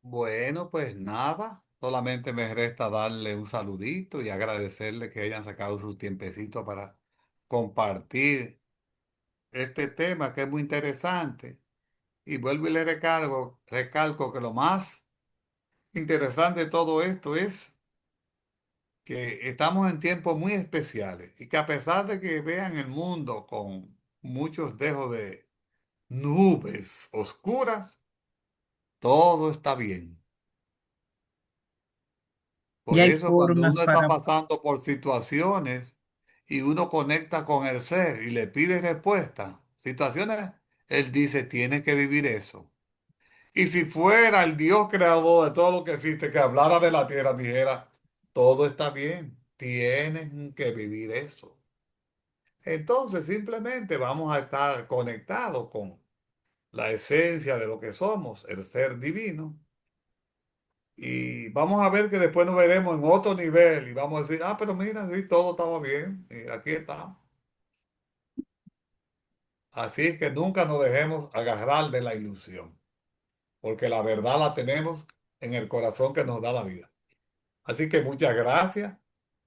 Bueno, pues nada, solamente me resta darle un saludito y agradecerle que hayan sacado su tiempecito para compartir este tema que es muy interesante. Y vuelvo y le recalco que lo más interesante de todo esto es que estamos en tiempos muy especiales y que a pesar de que vean el mundo con muchos dejos de nubes oscuras, todo está bien. Y Por hay eso cuando formas uno está para... pasando por situaciones y uno conecta con el ser y le pide respuesta, situaciones, él dice, tienes que vivir eso. Y si fuera el Dios creador de todo lo que existe, que hablara de la tierra, dijera, todo está bien, tienen que vivir eso. Entonces simplemente vamos a estar conectados con la esencia de lo que somos, el ser divino. Y vamos a ver que después nos veremos en otro nivel y vamos a decir, ah, pero mira, sí, todo estaba bien, y aquí estamos. Así es que nunca nos dejemos agarrar de la ilusión, porque la verdad la tenemos en el corazón que nos da la vida. Así que muchas gracias.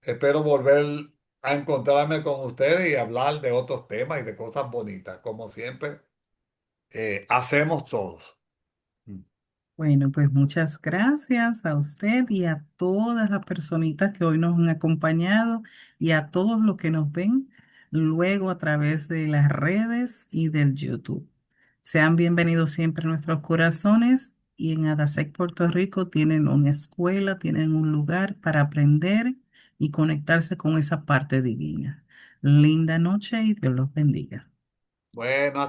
Espero volver a encontrarme con ustedes y hablar de otros temas y de cosas bonitas, como siempre hacemos todos. Bueno, pues muchas gracias a usted y a todas las personitas que hoy nos han acompañado y a todos los que nos ven luego a través de las redes y del YouTube. Sean bienvenidos siempre a nuestros corazones y en Adasec, Puerto Rico, tienen una escuela, tienen un lugar para aprender y conectarse con esa parte divina. Linda noche y Dios los bendiga. Bueno,